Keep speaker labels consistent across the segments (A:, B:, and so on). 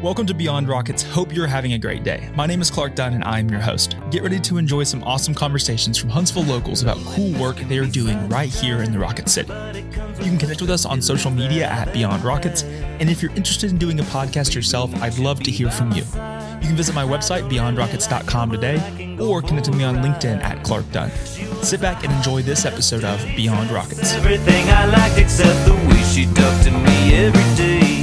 A: Welcome to Beyond Rockets. Hope you're having a great day. My name is Clark Dunn and I'm your host. Get ready to enjoy some awesome conversations from Huntsville locals about cool work they are doing right here in the Rocket City. You can connect with us on social media at Beyond Rockets, and if you're interested in doing a podcast yourself, I'd love to hear from you. You can visit my website, beyondrockets.com today, or connect with me on LinkedIn at Clark Dunn. Sit back and enjoy this episode of Beyond Rockets.
B: Everything I liked except the way she talked to me every day.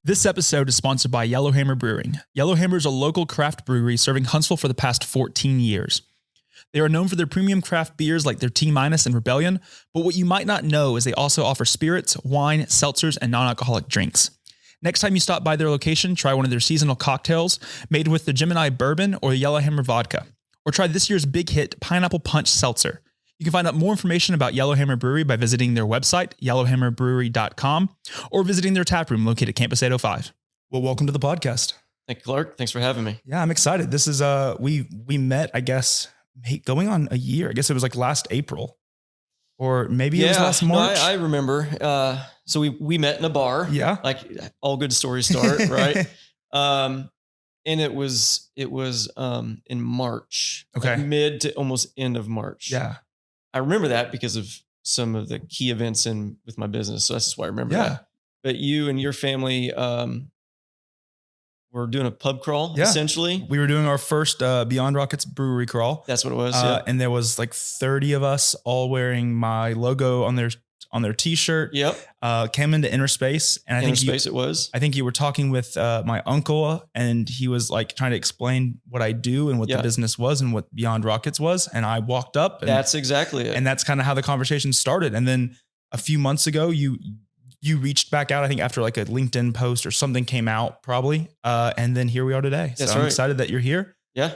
A: This episode is sponsored by Yellowhammer Brewing. Yellowhammer is a local craft brewery serving Huntsville for the past 14 years. They are known for their premium craft beers like their T-Minus and Rebellion, but what you might not know is they also offer spirits, wine, seltzers, and non-alcoholic drinks. Next time you stop by their location, try one of their seasonal cocktails made with the Gemini Bourbon or the Yellowhammer Vodka, or try this year's big hit Pineapple Punch Seltzer. You can find out more information about Yellowhammer Brewery by visiting their website, yellowhammerbrewery.com, or visiting their tap room located at Campus 805. Well, welcome to the podcast.
C: Thank you, Clark. Thanks for having me.
A: Yeah, I'm excited. This is, we met, I guess, going on a year. I guess it was like last April, or maybe it was last March.
C: No, I remember. So we met in a bar.
A: Yeah.
C: Like all good stories start, right? And it was in March.
A: Okay.
C: Like mid to almost end of March.
A: Yeah.
C: I remember that because of some of the key events with my business. So that's just why I remember that. But you and your family were doing a pub crawl, essentially.
A: We were doing our first Beyond Rockets brewery crawl.
C: That's what it was.
A: And there was like 30 of us all wearing my logo on their t-shirt.
C: Yep.
A: Came into Inner Space. And I think you were talking with my uncle, and he was like trying to explain what I do and what the business was and what Beyond Rockets was. And I walked up. And
C: that's exactly it.
A: And that's kind of how the conversation started. And then a few months ago, you reached back out, I think after like a LinkedIn post or something came out probably. And then here we are today.
C: That's
A: so I'm
C: right.
A: excited that you're here.
C: Yeah.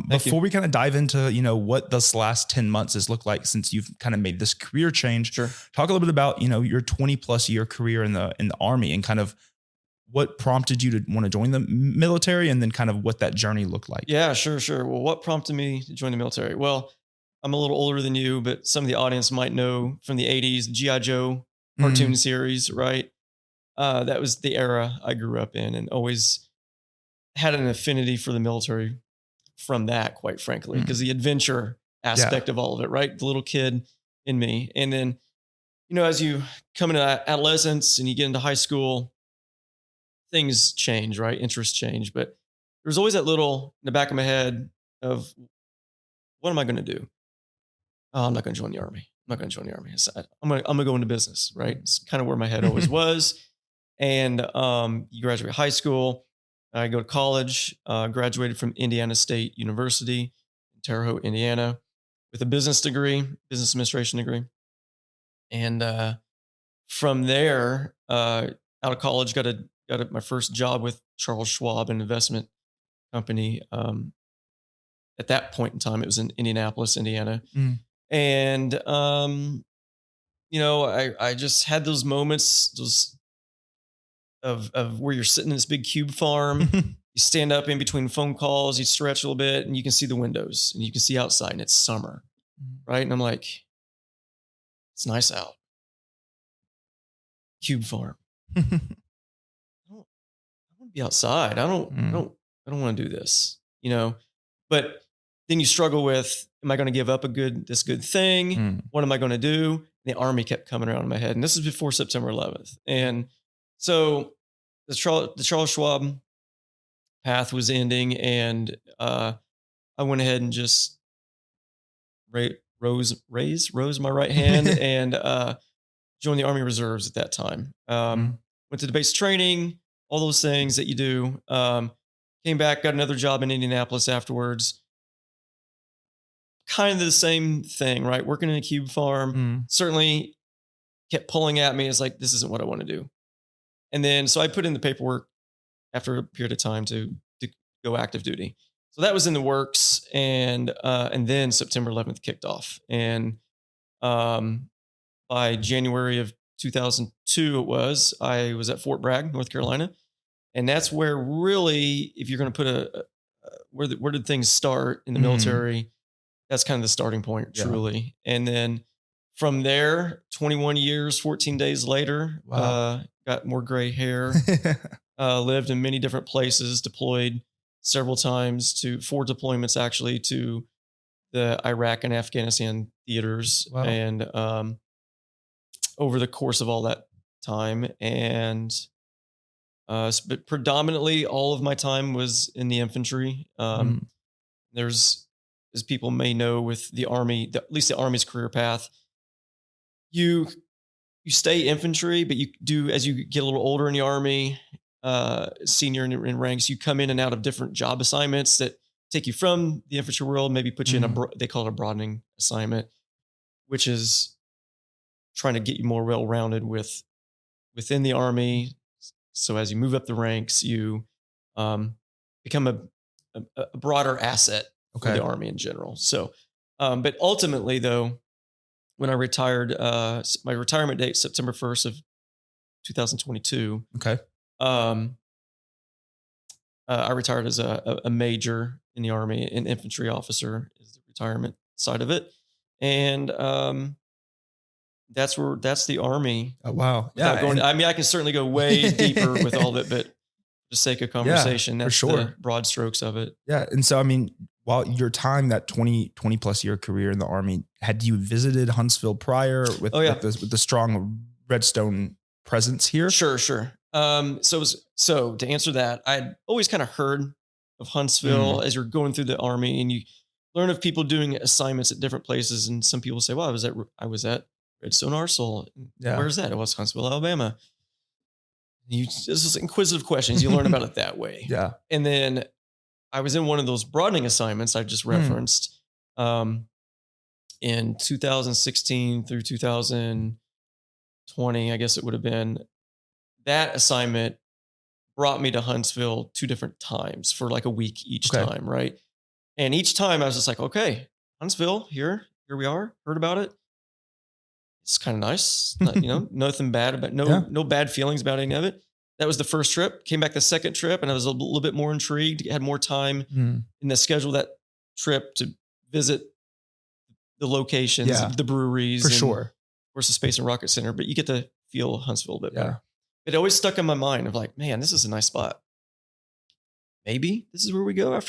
A: Before we kind of dive into, what this last 10 months has looked like since you've kind of made this career change,
C: Sure.
A: Talk a little bit about, your 20 plus year career in the Army and kind of what prompted you to want to join the military and then kind of what that journey looked like.
C: Yeah, sure. Well, what prompted me to join the military? Well, I'm a little older than you, but some of the audience might know from the 80s, G.I. Joe cartoon series, right? That was the era I grew up in and always had an affinity for the military from that, quite frankly, because the adventure aspect of all of it, right? The little kid in me. And then, as you come into adolescence and you get into high school, things change, right? Interests change. But there's always that little in the back of my head of, what am I going to do? Oh, I'm not going to join the Army. I'm going to go into business, right? It's kind of where my head always was. And you graduate high school. I go to college, graduated from Indiana State University in Terre Haute, Indiana, with a business administration degree. And from there, out of college, got my first job with Charles Schwab, an investment company. At that point in time, it was in Indianapolis, Indiana. And, I just had those moments, of where you're sitting in this big cube farm, you stand up in between phone calls, you stretch a little bit and you can see the windows and you can see outside and it's summer. Right. And I'm like, it's nice out. Cube farm. I want to be outside. I don't want to do this, but then you struggle with, am I going to give up this good thing? What am I going to do? The Army kept coming around in my head. And this is before September 11th. And so the Charles Schwab path was ending, and I went ahead and just rose my right hand and joined the Army Reserves at that time. Went to the base training, all those things that you do. Came back, got another job in Indianapolis afterwards. Kind of the same thing, right? Working in a cube farm. Certainly kept pulling at me. It's like, this isn't what I want to do. And then, so I put in the paperwork after a period of time to go active duty. So that was in the works. And then September 11th kicked off. And by January of 2002, I was at Fort Bragg, North Carolina. And that's where really, if you're going to put where did things start in the military? That's kind of the starting point, truly. And then from there, 21 years, 14 days later, got more gray hair, lived in many different places, deployed several times to 4 deployments actually to the Iraq and Afghanistan theaters.
A: Wow.
C: And over the course of all that time, and but predominantly all of my time was in the infantry. There's, as people may know, with the Army, at least the Army's career path, you stay infantry, but you do, as you get a little older in the Army, senior in ranks, you come in and out of different job assignments that take you from the infantry world, maybe put you in they call it a broadening assignment, which is trying to get you more well-rounded within the Army. So as you move up the ranks, you become a broader asset for the Army in general. So, but ultimately though, when I retired, my retirement date, September 1st of 2022.
A: Okay.
C: I retired as a major in the Army, an infantry officer is the retirement side of it. And that's the Army.
A: Oh, wow. Yeah.
C: I mean, I can certainly go way deeper with all of it, but for the sake of conversation, that's the broad strokes of it.
A: Yeah. And so, I mean, while your time, that 20 plus year career in the Army, had you visited Huntsville prior with the strong Redstone presence here?
C: Sure. So to answer that, I'd always kind of heard of Huntsville as you're going through the Army, and you learn of people doing assignments at different places. And some people say, well, I was at Redstone Arsenal. Yeah. Where's that? It was Huntsville, Alabama. This is inquisitive questions. You learn about it that way.
A: Yeah.
C: And then I was in one of those broadening assignments I just referenced in 2016 through 2020, I guess it would have been. That assignment brought me to Huntsville 2 different times for like a week each time, right? And each time I was just like, okay, Huntsville, here we are, heard about it. It's kind of nice. Nothing bad about no bad feelings about any of it. That was the first trip. Came back the second trip, and I was a little bit more intrigued. Had more time in the schedule that trip to visit the locations, the breweries,
A: for sure.
C: Of course, the Space and Rocket Center. But you get to feel Huntsville a bit better. It always stuck in my mind of like, man, this is a nice spot. Maybe this is where we go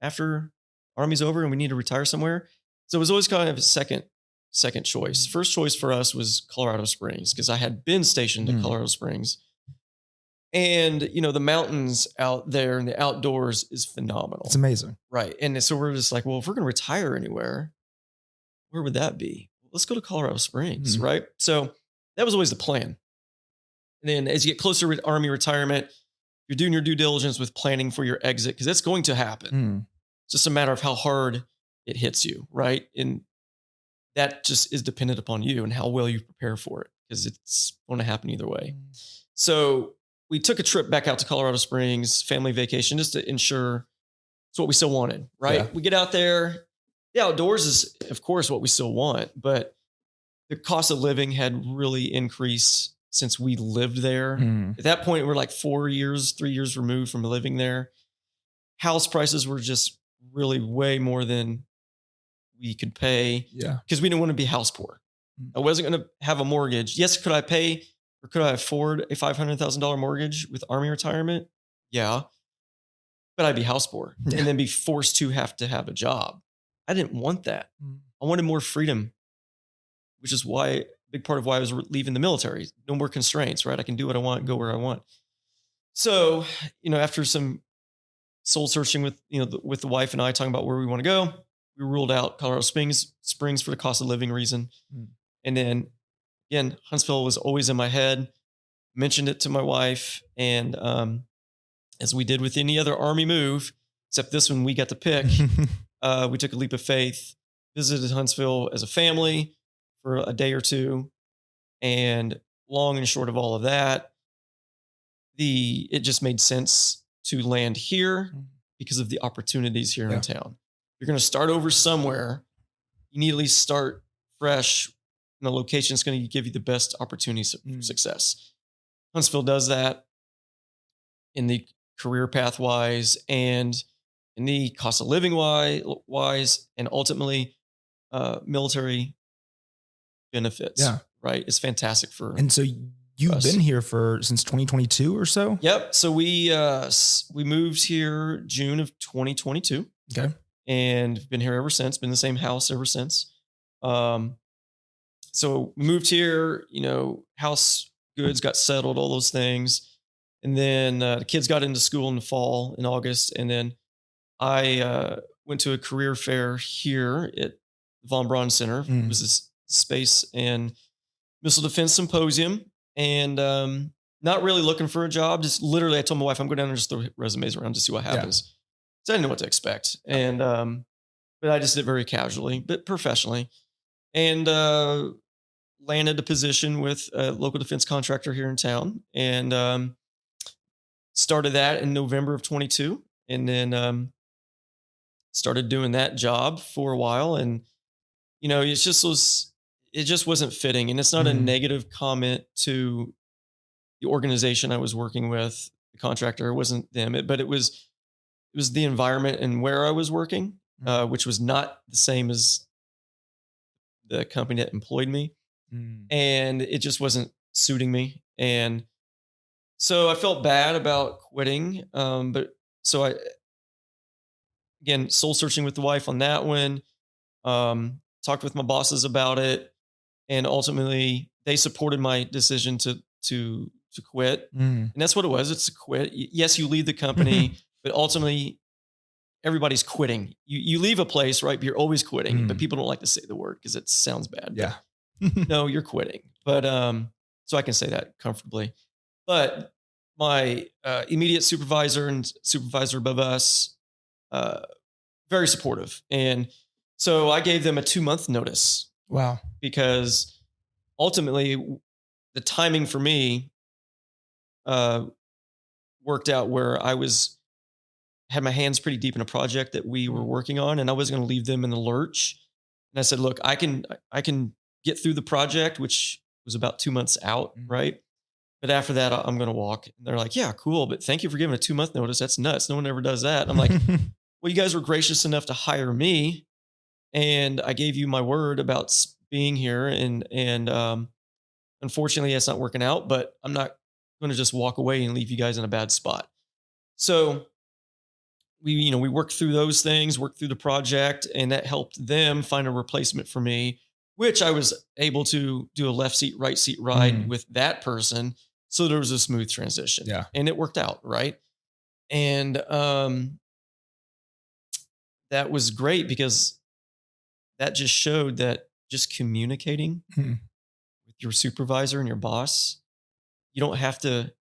C: after Army's over and we need to retire somewhere. So it was always kind of a second choice. First choice for us was Colorado Springs, because I had been stationed in Colorado Springs. And, the mountains out there and the outdoors is phenomenal.
A: It's amazing.
C: Right. And so we're just like, well, if we're going to retire anywhere, where would that be? Let's go to Colorado Springs. Right. So that was always the plan. And then as you get closer to Army retirement, you're doing your due diligence with planning for your exit, because it's going to happen. It's just a matter of how hard it hits you. Right. And that just is dependent upon you and how well you prepare for it, because it's going to happen either way. So we took a trip back out to Colorado Springs, family vacation, just to ensure it's what we still wanted, right? Yeah. We get out there. The outdoors is, of course, what we still want, but the cost of living had really increased since we lived there. At that point, we're like 3 years removed from living there. House prices were just really way more than we could pay. Yeah. Because we didn't want to be house poor. I wasn't going to have a mortgage. Yes, could I pay or could I afford a $500,000 mortgage with Army retirement? Yeah. But I'd be house poor and then be forced to have a job. I didn't want that. I wanted more freedom, which is why a big part of why I was leaving the military. No more constraints, right? I can do what I want, go where I want. So, after some soul searching with the wife and I talking about where we want to go, we ruled out Colorado Springs for the cost of living reason. And then again, Huntsville was always in my head, mentioned it to my wife. And as we did with any other Army move, except this one we got to pick, we took a leap of faith, visited Huntsville as a family for a day or two. And long and short of all of that, it just made sense to land here because of the opportunities here in town. You're going to start over somewhere. You need to at least start fresh in a location that's going to give you the best opportunities for success. Huntsville does that in the career path wise and in the cost of living wise, and ultimately military benefits. Yeah. Right. It's fantastic
A: And so You've been here since 2022 or so?
C: Yep. So we moved here June of 2022.
A: Okay.
C: And been here ever since, been in the same house ever since. So we moved here, house goods got settled, all those things. And then the kids got into school in the fall in August. And then I went to a career fair here at Von Braun Center. It was this space and missile defense symposium. And not really looking for a job. Just literally, I told my wife, I'm going down there and just throw resumes around to see what happens. Yeah. So I didn't know what to expect. And, but I just did it very casually, but professionally, and landed a position with a local defense contractor here in town, and started that in November of 22. And then started doing that job for a while. And, it just wasn't fitting. And it's not a negative comment to the organization I was working with, the contractor. It wasn't them, but it was the environment and where I was working, which was not the same as the company that employed me. And it just wasn't suiting me. And so I felt bad about quitting. But so I, again, soul searching with the wife on that one, talked with my bosses about it. And ultimately they supported my decision to quit. And that's what it was. It's a quit. Yes, you leave the company, but ultimately everybody's quitting. You leave a place, right? But you're always quitting, but people don't like to say the word because it sounds bad.
A: Yeah.
C: No, you're quitting. But, so I can say that comfortably, but my immediate supervisor and supervisor above us, very supportive. And so I gave them a 2-month notice.
A: Wow.
C: Because ultimately the timing for me worked out where I had my hands pretty deep in a project that we were working on, and I wasn't going to leave them in the lurch. And I said, look, I can get through the project, which was about 2 months out. Right. But after that, I'm going to walk. And they're like, yeah, cool. But thank you for giving a 2-month notice. That's nuts. No one ever does that. And I'm like, well, you guys were gracious enough to hire me, and I gave you my word about being here. And unfortunately it's not working out, but I'm not going to just walk away and leave you guys in a bad spot. So we worked through those things, worked through the project, and that helped them find a replacement for me, which I was able to do a left seat, right seat ride with that person. So there was a smooth transition.
A: Yeah.
C: And it worked out. Right. And that was great because that just showed that just communicating with your supervisor and your boss, you don't have to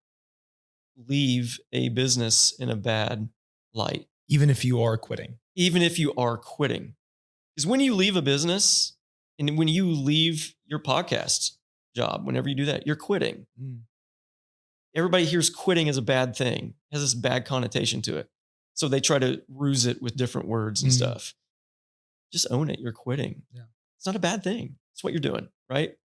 C: leave a business in a bad light.
A: Even if you are quitting.
C: Because when you leave a business and when you leave your podcast job, whenever you do that, you're quitting. Everybody hears quitting as a bad thing, has this bad connotation to it. So they try to ruse it with different words and stuff. Just own it. You're quitting. Yeah. It's not a bad thing. It's what you're doing. Right.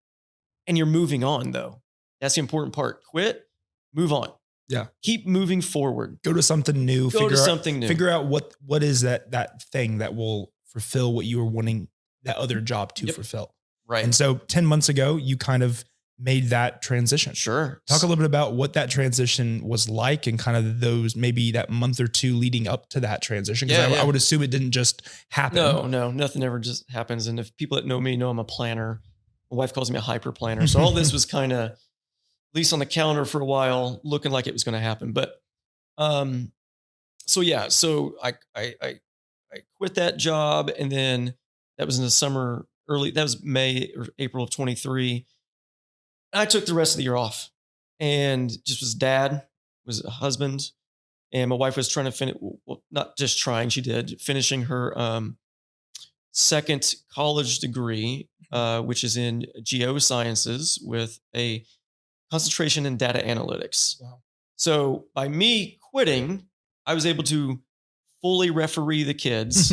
C: And you're moving on though. That's the important part. Quit, move on.
A: Yeah.
C: Keep moving forward.
A: Go to something new.
C: Figure
A: out what is that thing that will fulfill what you were wanting that other job to fulfill.
C: Right.
A: And so 10 months ago, you kind of made that transition.
C: Sure.
A: Talk a little bit about what that transition was like and kind of those, maybe that month or two leading up to that transition. Because I would assume it didn't just happen.
C: No, nothing ever just happens. And if people that know me know I'm a planner, my wife calls me a hyper planner. So all this was kind of, at least on the calendar for a while, looking like it was going to happen. But, so I quit that job, and then that was in the summer, that was May or April of 23. I took the rest of the year off and just was dad, was a husband, and my wife was trying to finish, well, not just trying, she did, finishing her, second college degree, which is in geosciences with a concentration in data analytics. Wow. So by me quitting, I was able to fully referee the kids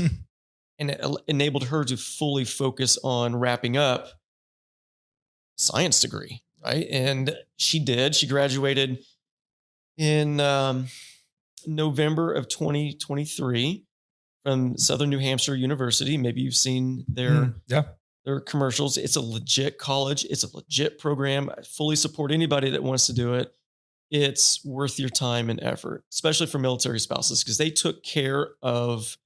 C: and it enabled her to fully focus on wrapping up science degree. Right. And she did. She graduated in November of 2023 from Southern New Hampshire University. Maybe you've seen their They're commercials. It's a legit college. It's a legit program. I fully support anybody that wants to do it. It's worth your time and effort, especially for military spouses, because they took care of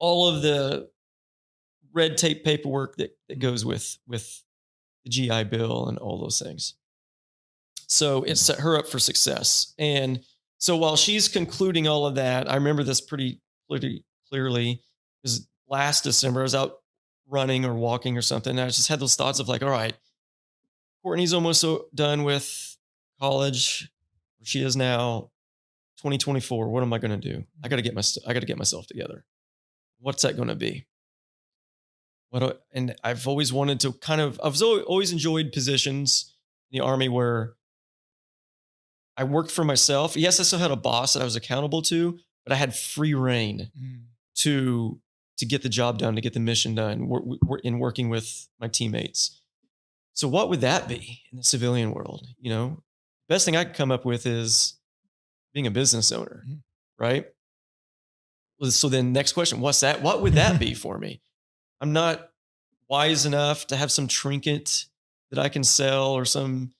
C: all of the red tape paperwork that goes with the GI Bill and all those things. So it set her up for success. And so while she's concluding all of that, I remember this pretty clearly, because last December I was out running or walking or something, and I just had those thoughts of like, all right, Courtney's almost done with college. She is now 2024. What am I going to do? I got to get myself together. What's that going to be? And I've always wanted to I've always enjoyed positions in the Army where I worked for myself. Yes, I still had a boss that I was accountable to, but I had free reign to get the job done, to get the mission done, in working with my teammates. So what would that be in the civilian world? You know, best thing I could come up with is being a business owner, right? So then next question, what's that? What would that be for me? I'm not wise enough to have some trinket that I can sell or some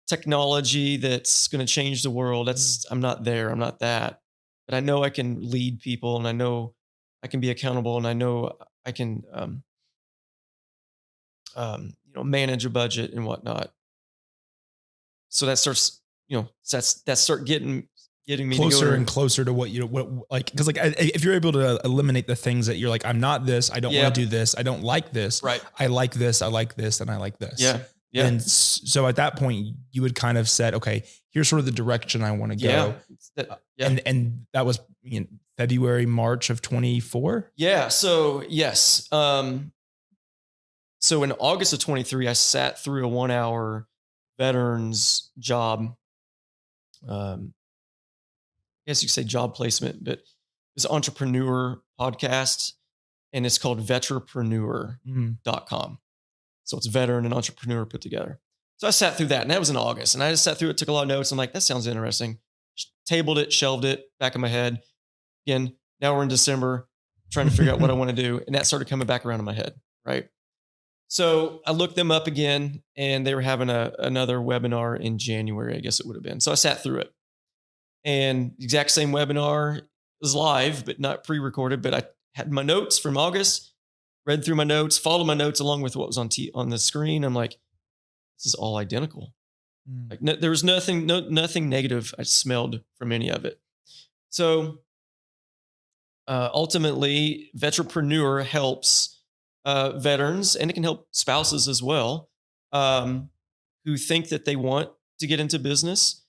C: technology that's going to change the world. I'm not there. I'm not that. But I know I can lead people, and I know I can be accountable, and I know I can, manage a budget and whatnot. So that starts, start getting me
A: closer and closer to what because if you're able to eliminate the things that you're like, I'm not this, I don't want to do this, I don't like this,
C: right?
A: I like this, I like this, and I like this.
C: Yeah.
A: And so at that point, you would kind of said, okay, here's sort of the direction I want to go. And that was February, March of 24.
C: Yeah. So yes. So in August of 23, I sat through a 1-hour veterans job. I guess you could say job placement, but it's an entrepreneur podcast, and it's called veterapreneur.com. So it's veteran and entrepreneur put together. So I sat through that, and that was in August, and I just sat through it, took a lot of notes. I'm like, that sounds interesting. Tabled it, shelved it back in my head. Again, now we're in December, trying to figure out what I want to do. And that started coming back around in my head. Right. So I looked them up again, and they were having another webinar in January, I guess it would have been. So I sat through it, and the exact same webinar was live, but not pre-recorded. But I had my notes from August, read through my notes, followed my notes along with what was on the screen. I'm like, this is all identical. Like there was nothing negative I smelled from any of it. So ultimately, Veterapreneur helps veterans, and it can help spouses as well, who think that they want to get into business,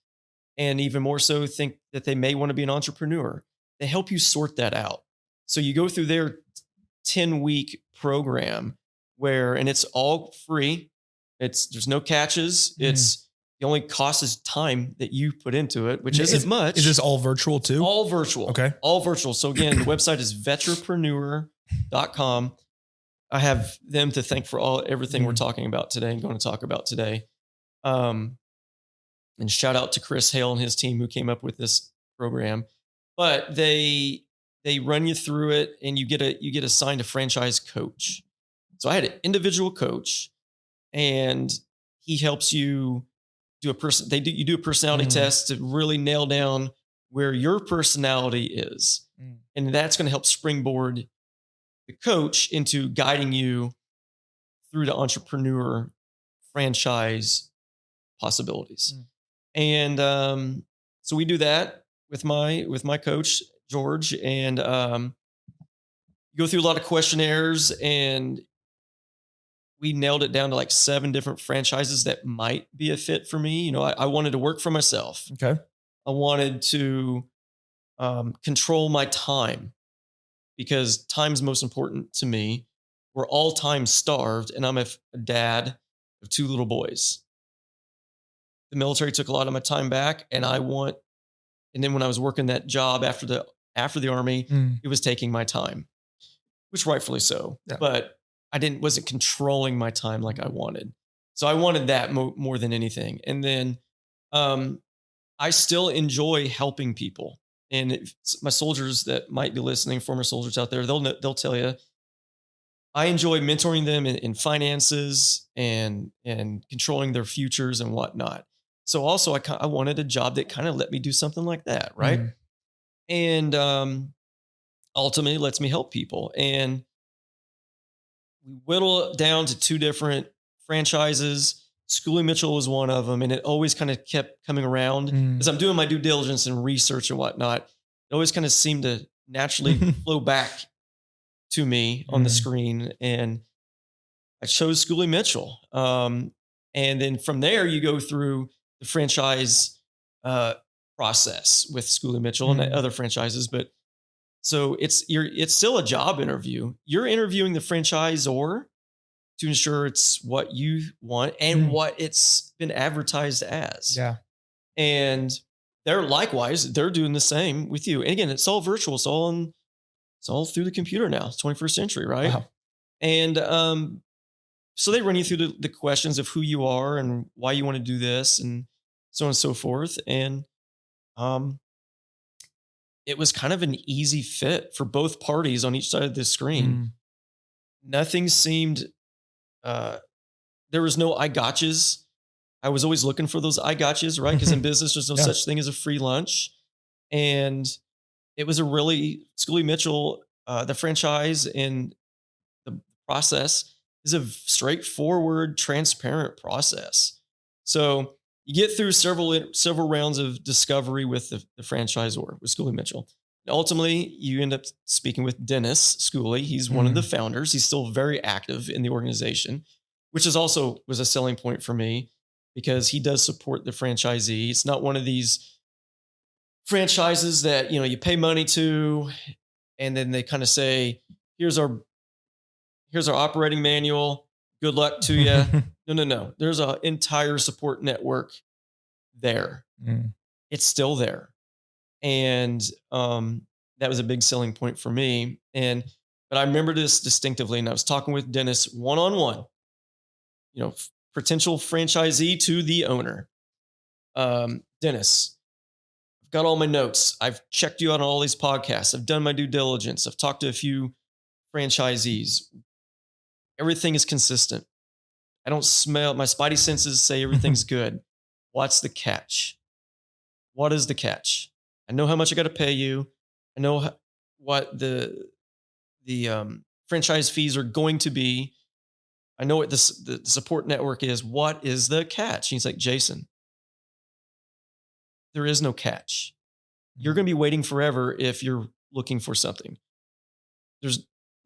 C: and even more so think that they may want to be an entrepreneur. They help you sort that out. So you go through their 10-week program and it's all free. There's no catches. It's the only cost is time that you put into it, which isn't much.
A: Is this all virtual too?
C: All virtual.
A: Okay.
C: All virtual. So again, the website is veterapreneur.com. I have them to thank for everything we're talking about today and going to talk about today. And shout out to Chris Hale and his team who came up with this program. But they run you through it, and you get assigned a franchise coach. So I had an individual coach, and he helps you do you do a personality test to really nail down where your personality is. And that's going to help springboard the coach into guiding you through the entrepreneur franchise possibilities. And so we do that with my coach, George, and go through a lot of questionnaires, and we nailed it down to like 7 different franchises that might be a fit for me. I wanted to work for myself.
A: Okay.
C: I wanted to control my time, because time's most important to me. We're all time starved, and I'm a dad of 2 little boys. The military took a lot of my time back, and then when I was working that job after the Army, it was taking my time, which rightfully so. Yeah. But I wasn't controlling my time like I wanted. So I wanted that more than anything. And then I still enjoy helping people. And my soldiers that might be listening, former soldiers out there, they'll tell you, I enjoy mentoring them in finances and controlling their futures and whatnot. So also I wanted a job that kind of let me do something like that. Right.
A: Mm.
C: And ultimately lets me help people. And we whittle it down to 2 different franchises. Schooley Mitchell was one of them. And it always kind of kept coming around as I'm doing my due diligence and research and whatnot. It always kind of seemed to naturally flow back to me on the screen. And I chose Schooley Mitchell. And then from there, you go through the franchise process with Schooley Mitchell and other franchises. But so it's still a job interview. You're interviewing the franchisor to ensure it's what you want and what it's been advertised as.
A: Yeah.
C: And they're doing the same with you. And again, it's all virtual. It's all through the computer now. It's 21st century, right?
A: Wow.
C: And so they run you through the questions of who you are and why you want to do this and so on and so forth. And it was kind of an easy fit for both parties on each side of the screen. Nothing seemed, there was no I gotchas. I was always looking for those I gotchas, right? Because in business, there's no such thing as a free lunch. And it was a really, Schooley Mitchell, the franchise and the process is a straightforward, transparent process. So you get through several rounds of discovery with the franchisor, with Schooley Mitchell. And ultimately, you end up speaking with Dennis Schooley. He's one of the founders. He's still very active in the organization, which was a selling point for me because he does support the franchisee. It's not one of these franchises that, you pay money to, and then they kind of say, here's our operating manual. Good luck to you. No. There's an entire support network there. It's still there. And that was a big selling point for me. But I remember this distinctively, and I was talking with Dennis one-on-one, potential franchisee to the owner. Dennis, I've got all my notes. I've checked you out on all these podcasts. I've done my due diligence. I've talked to a few franchisees. Everything is consistent. I don't smell, my spidey senses say everything's good. What's the catch? What is the catch? I know how much I got to pay you. I know what the franchise fees are going to be. I know what the support network is. What is the catch? And he's like, Jason, there is no catch. You're going to be waiting forever if you're looking for something.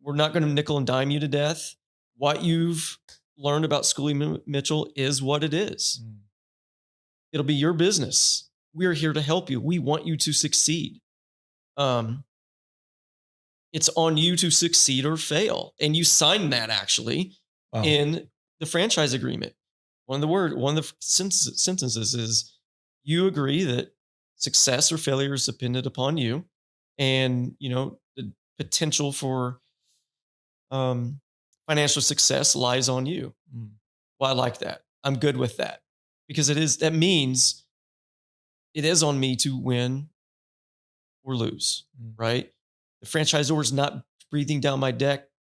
C: We're not going to nickel and dime you to death. What you've learned about Schooley Mitchell is what it is. It'll be your business. We're here to help you. We want you to succeed. It's on you to succeed or fail. And you sign that actually in the franchise agreement. One of the sentences is you agree that success or failure is dependent upon you. And, the potential for financial success lies on you. Well, I like that. I'm good with that because that means it is on me to win or lose, right? The franchisor is not breathing down my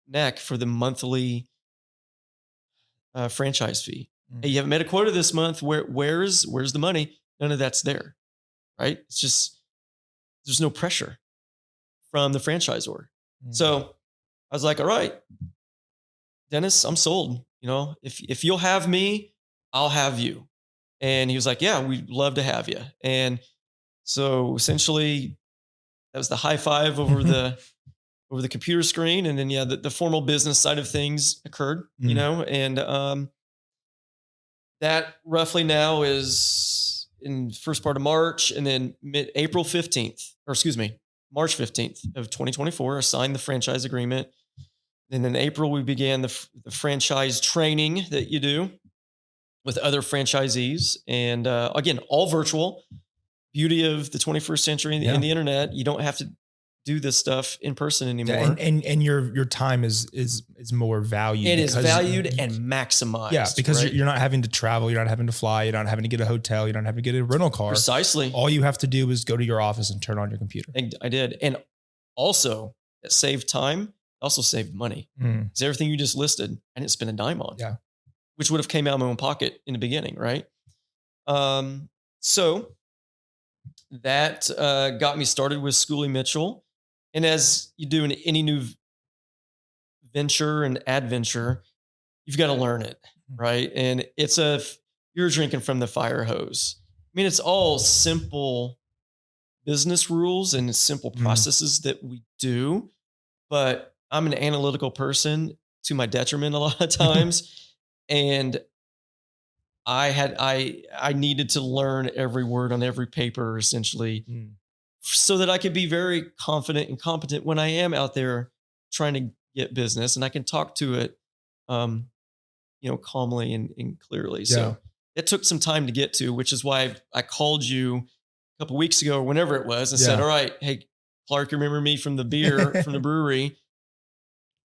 C: neck for the monthly franchise fee. Hey, you haven't made a quota this month. Where's the money? None of that's there, right? It's just, there's no pressure from the franchisor. So I was like, all right, Dennis, I'm sold. If you'll have me, I'll have you. And he was like, yeah, we'd love to have you. And so essentially that was the high five over the computer screen. And then, the formal business side of things occurred, and that roughly now is in the first part of March, and then March 15th of 2024, I signed the franchise agreement. And in April, we began the franchise training that you do with other franchisees. And again, all virtual. Beauty of the 21st century and the internet. You don't have to do this stuff in person anymore.
A: And your time is more valued.
C: It is valued and maximized.
A: Yeah, because
C: right?
A: you're not having to travel. You're not having to fly. You're not having to get a hotel. You're not having to get a rental car.
C: Precisely.
A: All you have to do is go to your office and turn on your computer.
C: And I did. And also, it saved time also saved money.
A: Mm.
C: Because everything you just listed, I didn't spend a dime on.
A: Yeah.
C: Which would have came out of my own pocket in the beginning, right? So that got me started with Schooley Mitchell. And as you do in any new venture and adventure, you've got to learn it, right? And you're drinking from the fire hose. I mean, it's all simple business rules and simple processes that we do, but I'm an analytical person to my detriment a lot of times. And I needed to learn every word on every paper essentially so that I could be very confident and competent when I am out there trying to get business, and I can talk to it, calmly and clearly.
A: Yeah.
C: So it took some time to get to, which is why I called you a couple of weeks ago or whenever it was and said, all right, hey, Clark, you remember me from the beer, from the brewery?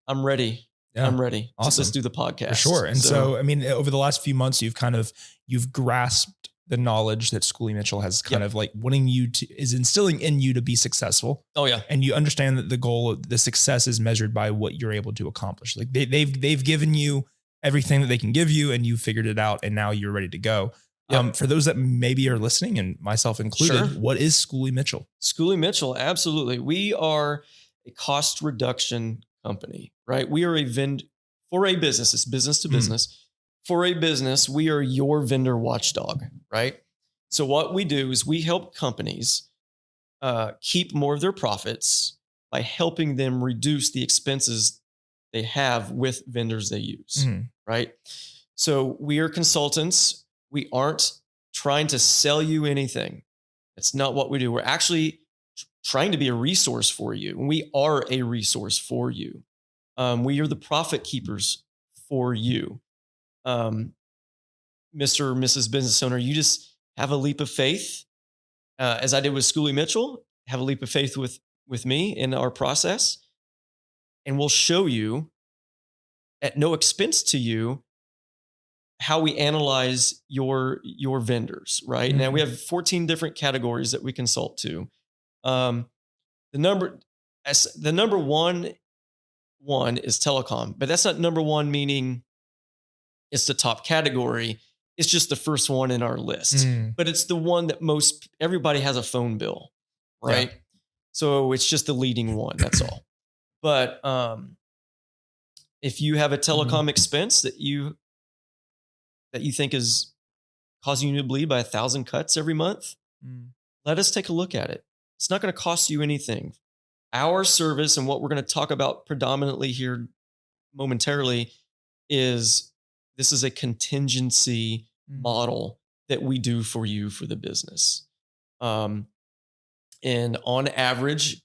C: I'm ready.
A: Yeah.
C: I'm ready.
A: Awesome.
C: Let's do the podcast.
A: For sure. And so, I mean, over the last few months, you've grasped the knowledge that Schooley Mitchell has kind of like is instilling in you to be successful.
C: Oh yeah.
A: And you understand that the success is measured by what you're able to accomplish. Like they've given you everything that they can give you, and you figured it out, and now you're ready to go. Yep. For those that maybe are listening, and myself included, what is Schooley Mitchell?
C: Schooley Mitchell, absolutely. We are a cost reduction company, right? We are for a business, it's business to business. For a business, we are your vendor watchdog, right? So what we do is we help companies keep more of their profits by helping them reduce the expenses they have with vendors they use, right? So we are consultants. We aren't trying to sell you anything. That's not what we do. We're actually trying to be a resource for you. We are a resource for you. We are the profit keepers for you. Mr. or Mrs. Business Owner, you just have a leap of faith, as I did with Schooley Mitchell, have a leap of faith with me in our process, and we'll show you at no expense to you how we analyze your vendors, right? Now we have 14 different categories that we consult to. The number one is telecom, but that's not number one, meaning it's the top category. It's just the first one in our list, but it's the one that everybody has a phone bill, right? Yeah. So it's just the leading one. That's all. But if you have a telecom expense that you think is causing you to bleed by 1,000 cuts every month, let us take a look at it. It's not going to cost you anything. Our service, and what we're going to talk about predominantly here momentarily, is this is a contingency model that we do for you for the business. And on average,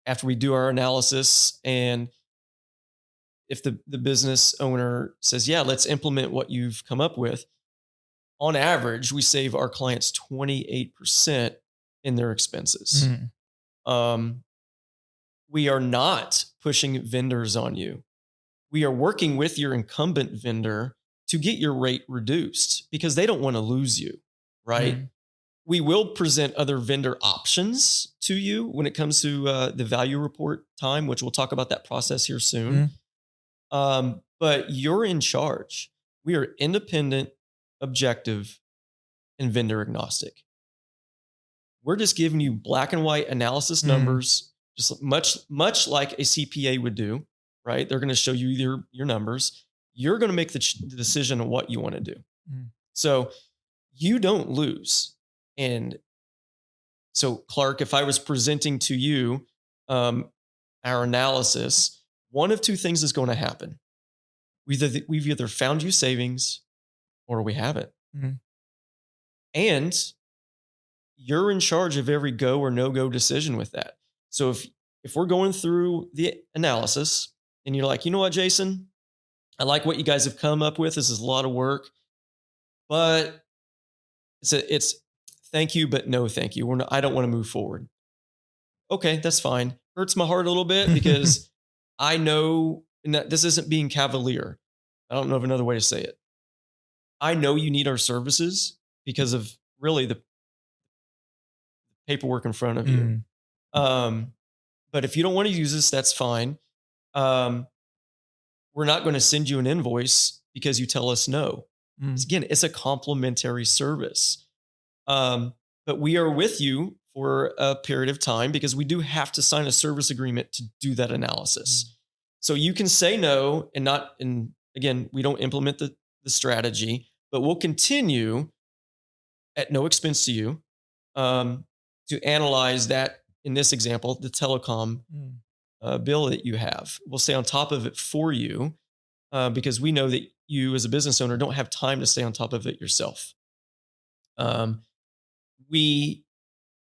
C: after we do our analysis, and if the business owner says, yeah, let's implement what you've come up with, on average, we save our clients 28% in their expenses. We are not pushing vendors on you. We are working with your incumbent vendor to get your rate reduced because they don't want to lose you, right? We will present other vendor options to you when it comes to the value report time, which we'll talk about that process here soon. But you're in charge. We are independent, objective, and vendor agnostic. We're just giving you black and white analysis numbers, just much like a CPA would do, right? They're going to show you your numbers. You're going to make the decision on what you want to do. So you don't lose. And so, Clark, if I was presenting to you our analysis, one of two things is going to happen. We've either found you savings or we haven't. And you're in charge of every go or no-go decision with that. So if we're going through the analysis and you're like, you know what, Jason, I like what you guys have come up with. This is a lot of work, but it's thank you, but no thank you. I don't want to move forward. Okay, that's fine. Hurts my heart a little bit because I know, and this isn't being cavalier. I don't know of another way to say it. I know you need our services because of really the paperwork in front of you. But if you don't want to use this, that's fine. um, we're not going to send you an invoice because you tell us no. Again, it's a complimentary service. But we are with you for a period of time because we do have to sign a service agreement to do that analysis. So you can say no and again, we don't implement the strategy, but we'll continue at no expense to you to analyze that, in this example, the telecom bill that you have. We'll stay on top of it for you because we know that you as a business owner don't have time to stay on top of it yourself. We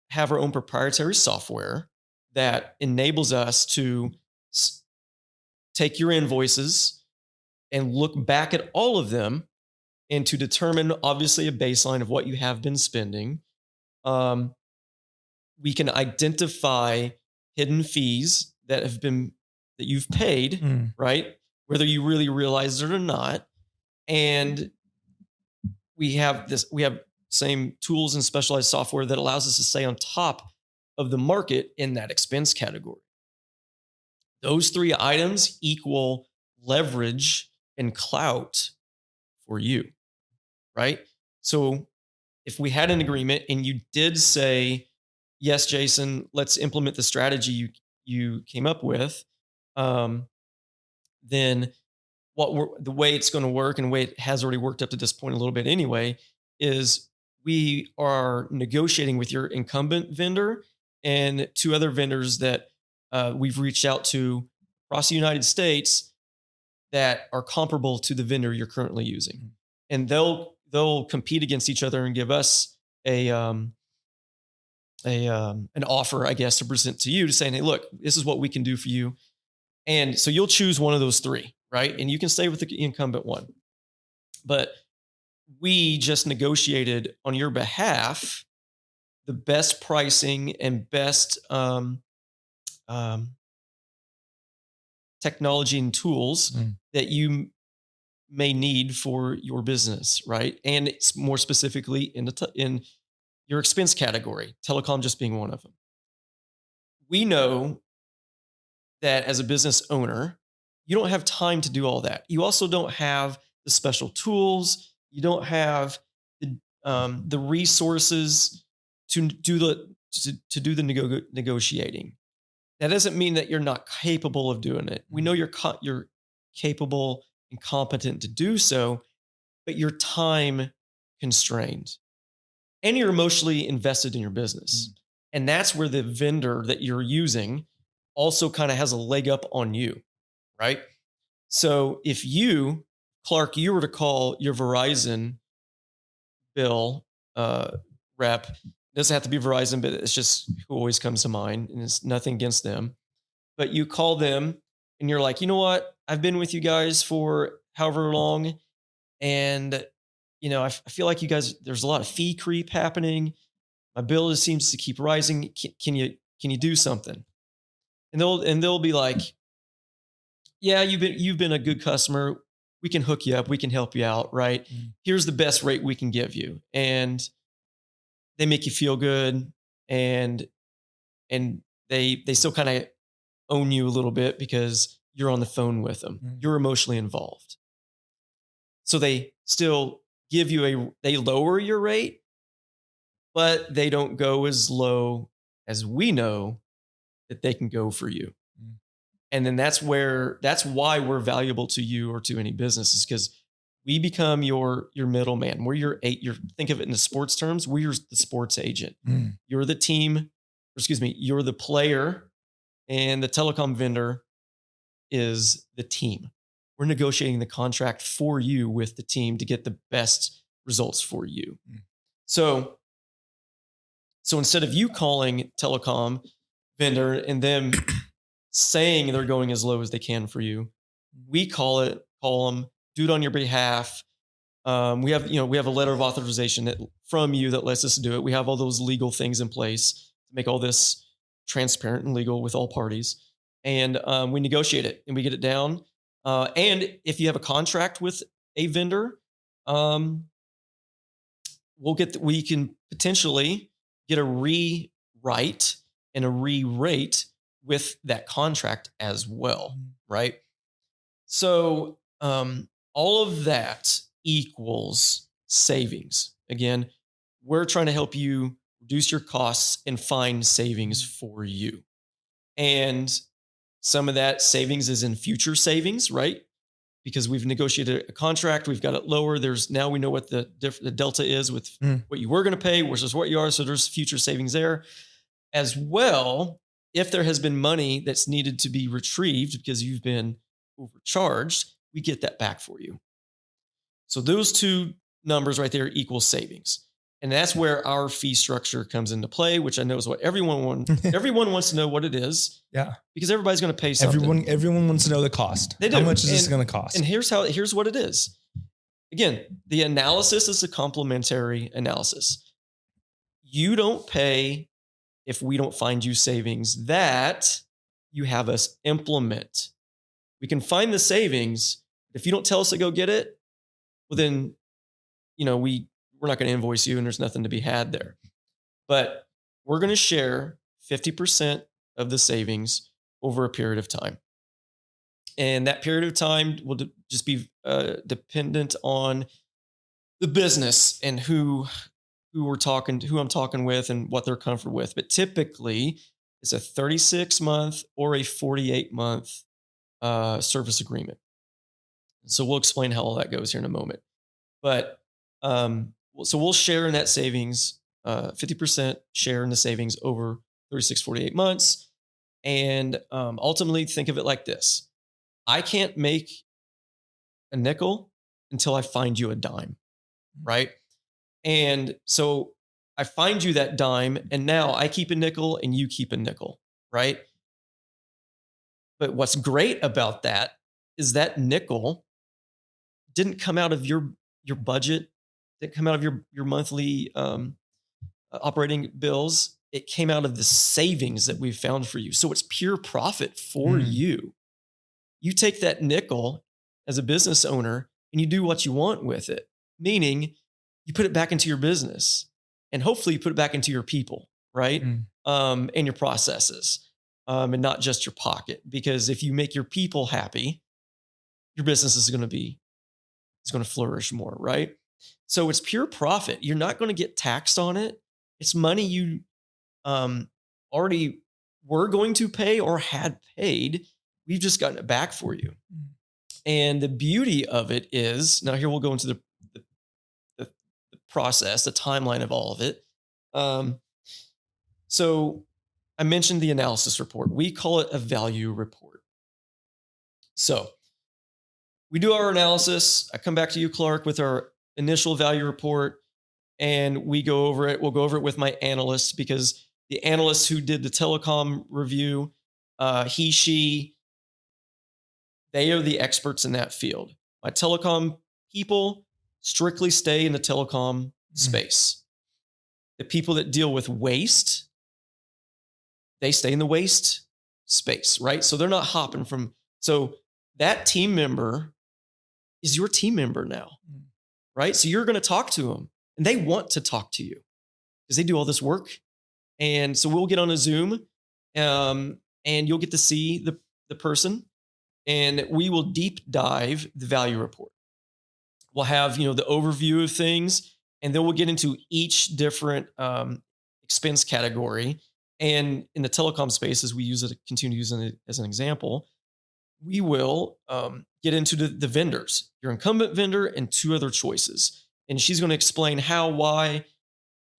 C: have our own proprietary software that enables us to take your invoices and look back at all of them and to determine, obviously, a baseline of what you have been spending. We can identify hidden fees that you've paid, right? Whether you really realize it or not. And we have same tools and specialized software that allows us to stay on top of the market in that expense category. Those three items equal leverage and clout for you, right? So if we had an agreement and you did say, yes, Jason, let's implement the strategy you came up with, then the way it's going to work and the way it has already worked up to this point a little bit anyway, is we are negotiating with your incumbent vendor and two other vendors that we've reached out to across the United States that are comparable to the vendor you're currently using. And they'll compete against each other and give us an offer, I guess, to present to you to saying, hey, look, this is what we can do for you. And so you'll choose one of those three, right? And you can stay with the incumbent one. But we just negotiated on your behalf the best pricing and best technology and tools that you may need for your business, right? And it's more specifically in your expense category, telecom just being one of them. We know that as a business owner, you don't have time to do all that. You also don't have the special tools. You don't have the resources to do the negotiating. That doesn't mean that you're not capable of doing it. We know you're capable and competent to do so, but you're time constrained and you're emotionally invested in your business. And that's where the vendor that you're using also kind of has a leg up on you, right? So if you, Clark, you were to call your Verizon bill rep, it doesn't have to be Verizon, but it's just who always comes to mind, and it's nothing against them. But you call them and you're like, you know what? I've been with you guys for however long, and I feel like you guys, there's a lot of fee creep happening. My bill just seems to keep rising. Can you do something? And they'll be like, yeah, you've been a good customer. We can hook you up. We can help you out, right? Here's the best rate we can give you. And they make you feel good, and they still kind of own you a little bit because you're on the phone with them. You're emotionally involved. So they still give you they lower your rate, but they don't go as low as we know that they can go for you. And then that's why we're valuable to you or to any business, is because we become your middleman. We're your think of it in the sports terms. We're the sports agent. You're the team, you're the player, and the telecom vendor is the team. We're negotiating the contract for you with the team to get the best results for you. So instead of you calling telecom vendor and them saying they're going as low as they can for you, we call them, do it on your behalf. We have a letter of authorization from you that lets us do it. We have all those legal things in place to make all this transparent and legal with all parties. And we negotiate it and we get it down. And if you have a contract with a vendor, we can potentially get a rewrite and a re-rate with that contract as well, right? So all of that equals savings. Again, we're trying to help you reduce your costs and find savings for you. And some of that savings is in future savings, right? Because we've negotiated a contract, we've got it lower. Now we know what the delta is with what you were going to pay versus what you are. So there's future savings there as well. If there has been money that's needed to be retrieved because you've been overcharged, we get that back for you. So those two numbers right there equal savings. And that's where our fee structure comes into play, which I know is what everyone wants to know what it is.
A: Yeah.
C: Because everybody's going to pay something.
A: Everyone wants to know the cost.
C: They do.
A: How much is this going to cost?
C: And here's what it is. Again, the analysis is a complementary analysis. You don't pay if we don't find you savings that you have us implement. We can find the savings. If you don't tell us to go get it, well then, we're not going to invoice you and there's nothing to be had there. But we're going to share 50% of the savings over a period of time. And that period of time will just be dependent on the business and who I'm talking with and what they're comfortable with. But typically it's a 36-month or a 48-month service agreement. So we'll explain how all that goes here in a moment. But so we'll share in that savings, 50% share in the savings over 36, 48 months. And ultimately think of it like this. I can't make a nickel until I find you a dime, right? And so I find you that dime and now I keep a nickel and you keep a nickel, right? But what's great about that is that nickel didn't come out of your budget, didn't come out of your monthly operating bills. It came out of the savings that we've found for you. So it's pure profit for you. You take that nickel as a business owner and you do what you want with it, meaning you put it back into your business and hopefully you put it back into your people, right? And your processes and not just your pocket. Because if you make your people happy, your business is going to flourish more, right? So it's pure profit. You're not going to get taxed on it. It's money you already were going to pay or had paid. We've just gotten it back for you. And the beauty of it is, now here we'll go into the process, the timeline of all of it. So I mentioned the analysis report. We call it a value report. So we do our analysis. I come back to you, Clark, with our initial value report, and we go over it. We'll go over it with my analyst because the analyst who did the telecom review, they are the experts in that field. My telecom people strictly stay in the telecom space. The people that deal with waste, they stay in the waste space, right? So they're not hopping from, so that team member is your team member now, right? So you're going to talk to them and they want to talk to you because they do all this work. And so we'll get on a Zoom and you'll get to see the person and we will deep dive the value report. We'll have, the overview of things and then we'll get into each different expense category. And in the telecom space, as we continue using it as an example, we will get into the vendors, your incumbent vendor and two other choices. And she's going to explain why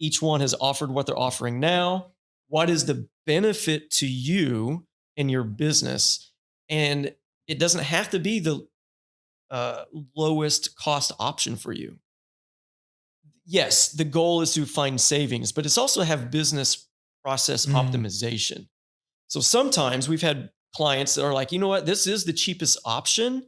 C: each one has offered what they're offering now. What is the benefit to you in your business? And it doesn't have to be the lowest cost option for you. Yes, the goal is to find savings, but it's also have business process optimization. So sometimes we've had clients that are like, you know what, this is the cheapest option,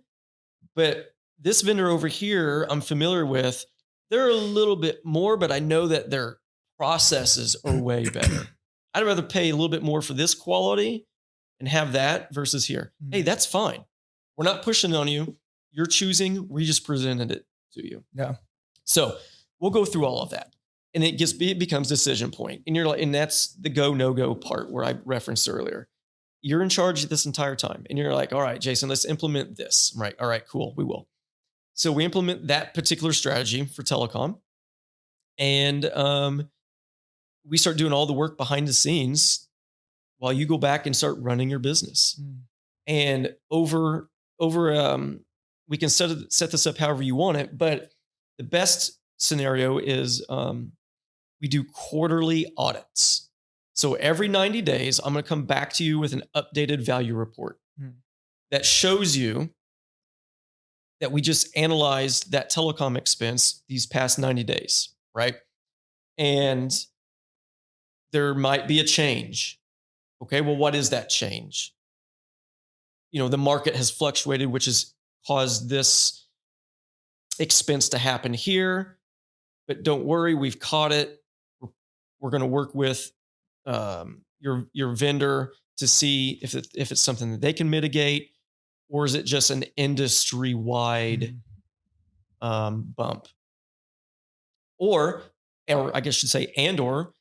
C: but this vendor over here I'm familiar with, they're a little bit more, but I know that their processes are way better. I'd rather pay a little bit more for this quality and have that versus here. Hey, that's fine. We're not pushing on you. You're choosing. We just presented it to you.
A: Yeah.
C: So we'll go through all of that. And it becomes decision point. And you're like, and that's the go, no go part where I referenced earlier. you're in charge this entire time. And you're like, all right, Jason, let's implement this. Right. All right, cool. We will. So we implement that particular strategy for telecom. And we start doing all the work behind the scenes while you go back and start running your business. And over we can set this up however you want it, but the best scenario is we do quarterly audits. So every 90 days, I'm going to come back to you with an updated value report that shows you that we just analyzed that telecom expense these past 90 days, right? And there might be a change. Okay, well, what is that change? The market has fluctuated, which has caused this expense to happen here. But don't worry, we've caught it. We're going to work with your vendor to see if it's something that they can mitigate, or is it just an industry-wide bump? Or I guess I should say, or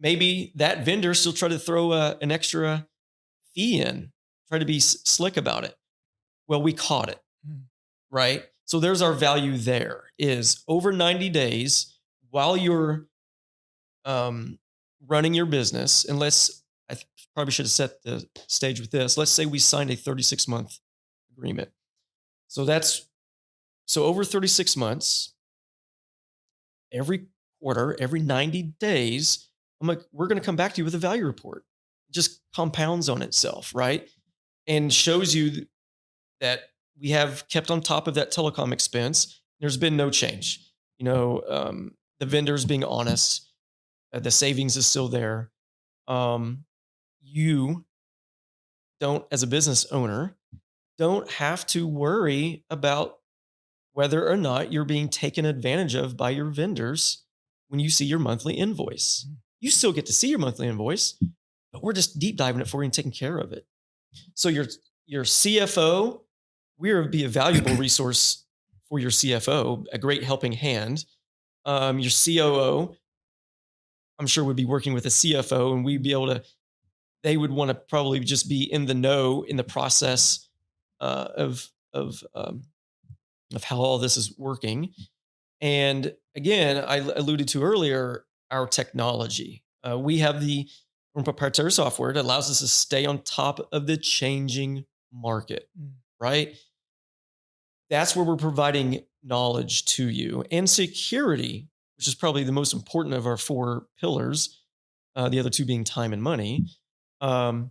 C: maybe that vendor still try to throw an extra fee in, try to be slick about it. Well, we caught it, right? So there's our value there, is over 90 days while you're running your business. And I probably should have set the stage with this. Let's say we signed a 36-month agreement. So over 36 months, every quarter, every 90 days, we're going to come back to you with a value report. It just compounds on itself, right? And shows you that we have kept on top of that telecom expense. There's been no change. The vendor's being honest. The savings is still there. You don't, as a business owner, don't have to worry about whether or not you're being taken advantage of by your vendors when you see your monthly invoice. You still get to see your monthly invoice, but we're just deep diving it for you and taking care of it. So your CFO, we'll be a valuable resource for your CFO, a great helping hand. Your COO, I'm sure would be working with a CFO, and they would want to probably just be in the know in the process of how all this is working. And again, I alluded to earlier, our technology. We have the proprietary software that allows us to stay on top of the changing market, right? That's where we're providing knowledge to you, and security, which is probably the most important of our 4 pillars, the other 2 being time and money, are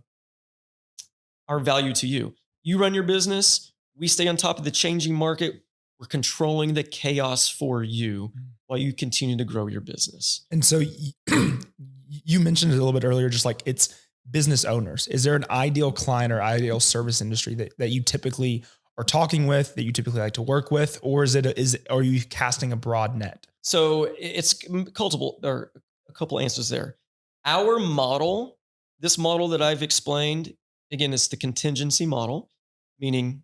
C: value to you. You run your business. We stay on top of the changing market. We're controlling the chaos for you while you continue to grow your business.
A: And so you mentioned it a little bit earlier, just like it's business owners. Is there an ideal client or ideal service industry that you typically are talking with, that you typically like to work with, or are you casting a broad net?
C: So it's multiple, or a couple answers there. Our model, this model that I've explained, again, it's the contingency model, meaning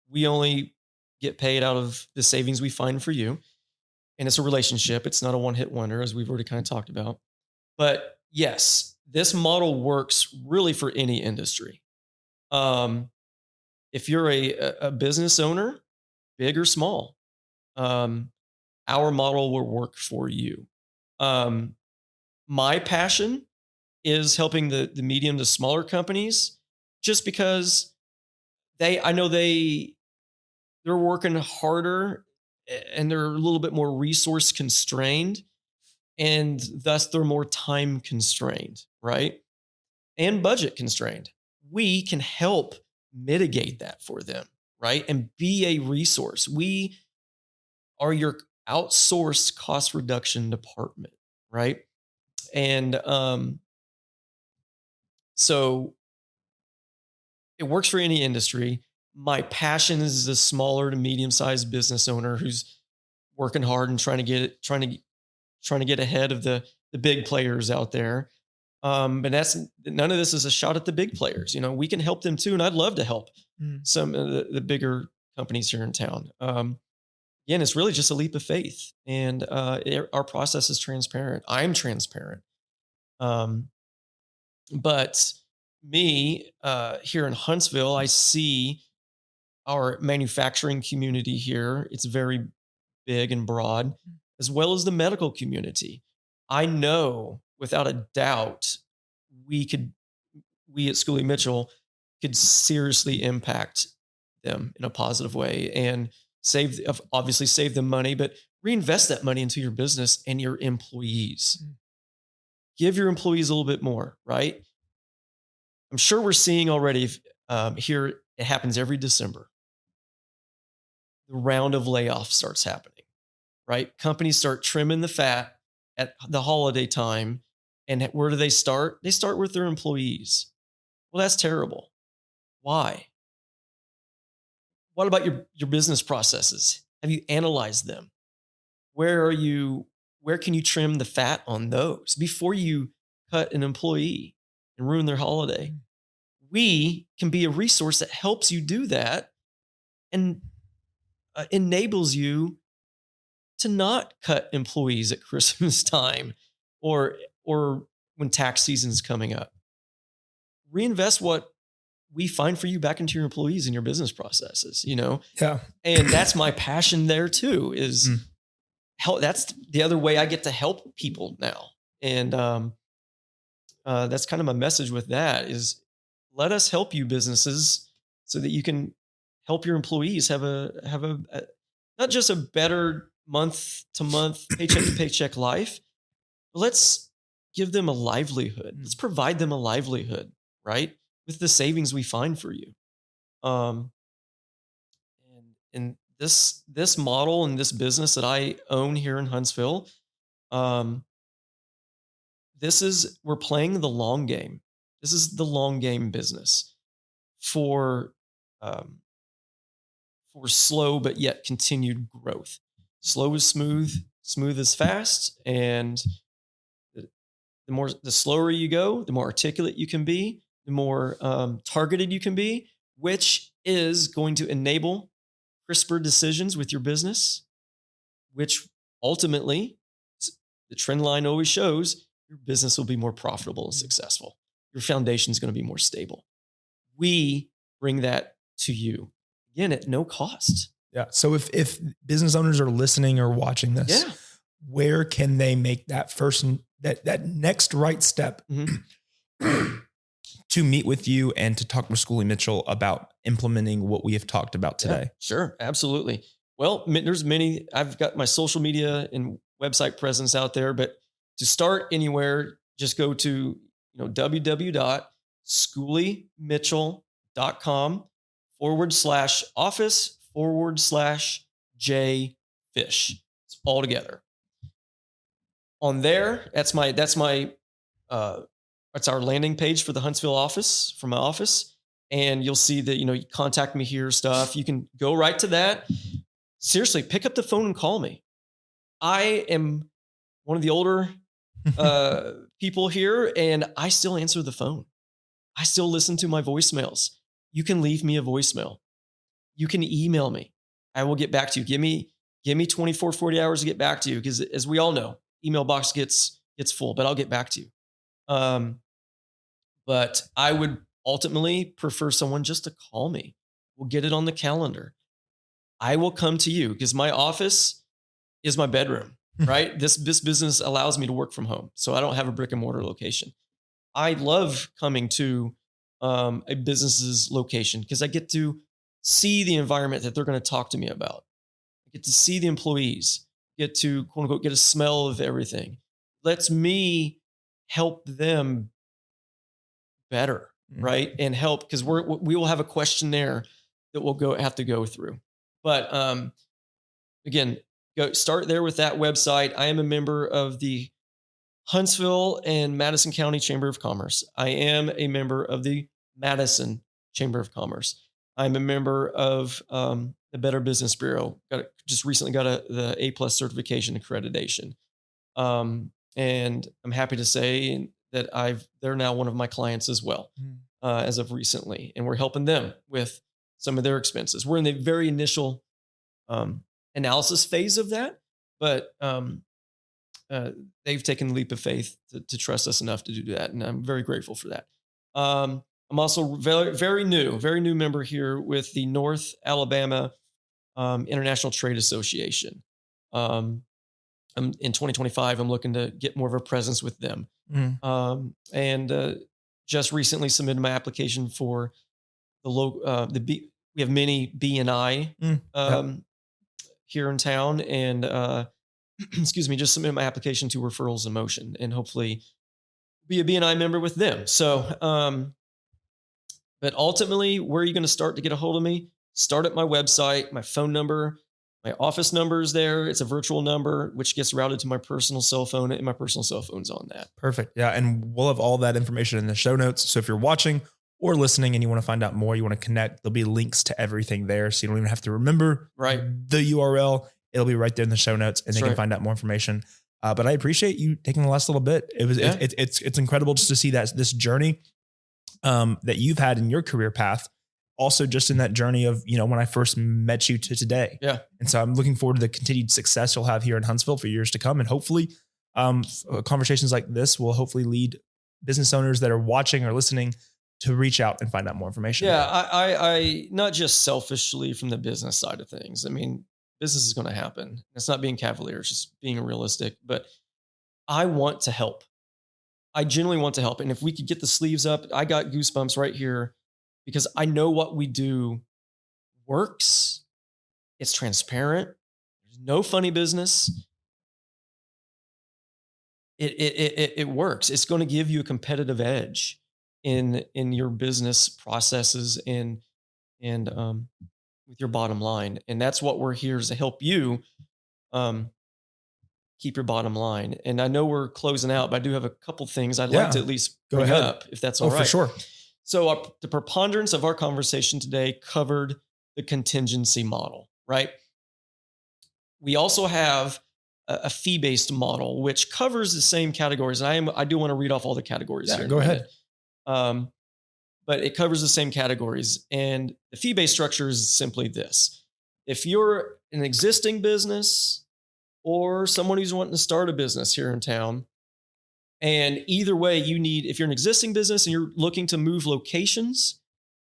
C: we only get paid out of the savings we find for you. And it's a relationship. It's not a one-hit wonder, as we've already kind of talked about. But yes, this model works really for any industry. If you're a business owner, big or small, our model will work for you. My passion is helping the medium to smaller companies, just because I know they're working harder and they're a little bit more resource constrained, and thus they're more time constrained, right? And budget constrained. We can help mitigate that for them, right? And be a resource. We are your outsourced cost reduction department, right? And so it works for any industry. My passion is a smaller to medium-sized business owner who's working hard and trying to get ahead of the big players out there. But none of this is a shot at the big players. We can help them too, and I'd love to help some of the bigger companies here in town. Again, it's really just a leap of faith, and our process is transparent. I'm transparent. But me, here in Huntsville, I see our manufacturing community here. It's very big and broad, as well as the medical community. I know without a doubt we could, we at Schooley Mitchell could seriously impact them in a positive way and obviously save them money, but reinvest that money into your business and your employees. Give your employees a little bit more, right? I'm sure we're seeing already here, it happens every December. The round of layoffs starts happening, right? Companies start trimming the fat at the holiday time. And where do they start? They start with their employees. Well, that's terrible. Why? What about your business processes? Have you analyzed them? Where can you trim the fat on those before you cut an employee and ruin their holiday? We can be a resource that helps you do that and enables you to not cut employees at Christmas time or when tax season is coming up. Reinvest what we find for you back into your employees and your business processes,
D: Yeah.
C: And that's my passion there too, is help. That's the other way I get to help people now. And that's kind of my message with that is let us help you businesses so that you can help your employees have a not just a better month to month, paycheck to paycheck life, but let's give them a livelihood. Let's provide them a livelihood, right? With the savings we find for you. And this model and this business that I own here in Huntsville, we're playing the long game. This is the long game business for slow but yet continued growth. Slow is smooth, smooth is fast, and the slower you go, the more articulate you can be, the more targeted you can be, which is going to enable crisper decisions with your business, which ultimately, the trend line always shows, your business will be more profitable and successful. Your foundation is going to be more stable. We bring that to you, again, at no cost.
D: Yeah. So if business owners are listening or watching this, where can they make that first, that next right step
A: to meet with you and to talk with Schooley Mitchell about implementing what we have talked about today?
C: Yeah, sure. Absolutely. Well, there's many, I've got my social media and website presence out there, but to start anywhere, just go to, www.schooleymitchell.com/office/J Fish. It's all together. On there, that's our landing page for the Huntsville office, for my office. And you'll see that, you contact me here stuff. You can go right to that. Seriously, pick up the phone and call me. I am one of the older people here, and I still answer the phone. I still listen to my voicemails. You can leave me a voicemail. You can email me. I will get back to you. Give me 24, 40 hours to get back to you. Because as we all know, email box gets full, but I'll get back to you. But I would ultimately prefer someone just to call me. We'll get it on the calendar. I will come to you because my office is my bedroom, right? This business allows me to work from home. So I don't have a brick and mortar location. I love coming to a business's location because I get to see the environment that they're going to talk to me about. I get to see the employees, get to quote unquote, get a smell of everything. Lets me help them better, right? And help because we will have a questionnaire that we'll have to go through. But again, start there with that website. I am a member of the Huntsville and Madison County Chamber of Commerce. I am a member of the Madison Chamber of Commerce. I'm a member of the Better Business Bureau. Just recently got the A+ certification accreditation. And I'm happy to say that they're now one of my clients as well, as of recently. And we're helping them with some of their expenses. We're in the very initial analysis phase of that, but they've taken the leap of faith to trust us enough to do that. And I'm very grateful for that. I'm also very new member here with the North Alabama International Trade Association. In 2025, I'm looking to get more of a presence with them. And just recently submitted my application for we have many B&I here in town, and excuse me, just submitted my application to Referrals in Motion, and hopefully be a B&I member with them. So, but ultimately, where are you going to start to get a hold of me? Start at my website. My phone number, my office number is there. It's a virtual number, which gets routed to my personal cell phone, and my personal cell phone's on that.
D: Perfect. Yeah. And we'll have all that information in the show notes. So if you're watching or listening and you want to find out more, you want to connect, there'll be links to everything there. So you don't even have to remember the URL. It'll be right there in the show notes, and they can find out more information. But I appreciate you taking the last little bit. It was, it's incredible just to see that this journey that you've had in your career path, also just in that journey of, when I first met you to today.
C: Yeah.
D: And so I'm looking forward to the continued success you'll have here in Huntsville for years to come. And hopefully conversations like this will hopefully lead business owners that are watching or listening to reach out and find out more information.
C: Yeah. I not just selfishly from the business side of things. I mean, business is going to happen. It's not being cavalier, it's just being realistic, but I want to help. I genuinely want to help. And if we could get the sleeves up, I got goosebumps right here, because I know what we do works. It's transparent. There's no funny business. It works. It's going to give you a competitive edge in your business processes and with your bottom line. And that's what we're here, is to help you keep your bottom line. And I know we're closing out, but I do have a couple things I'd like to at least bring up, if that's all right.
D: For sure.
C: So the preponderance of our conversation today covered the contingency model, right? We also have a fee-based model, which covers the same categories. And I do want to read off all the categories here.
D: Go ahead.
C: But it covers the same categories. And the fee-based structure is simply this. If you're an existing business or someone who's wanting to start a business here in town, and either way, if you're an existing business and you're looking to move locations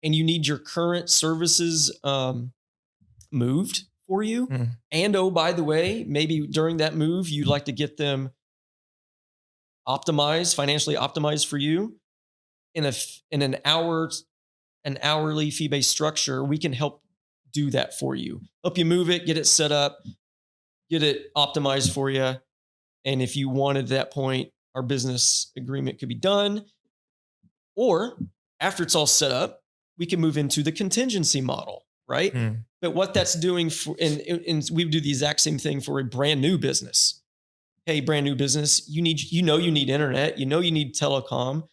C: and you need your current services moved for you, and oh, by the way, maybe during that move, you'd like to get them financially optimized for you in an hourly fee-based structure, we can help do that for you. Help you move it, get it set up, get it optimized for you. And if you wanted at that point, our business agreement could be done. Or after it's all set up, we can move into the contingency model, right? But what that's doing and we do the exact same thing for a brand new business. Hey, brand new business, you need internet, you need telecom.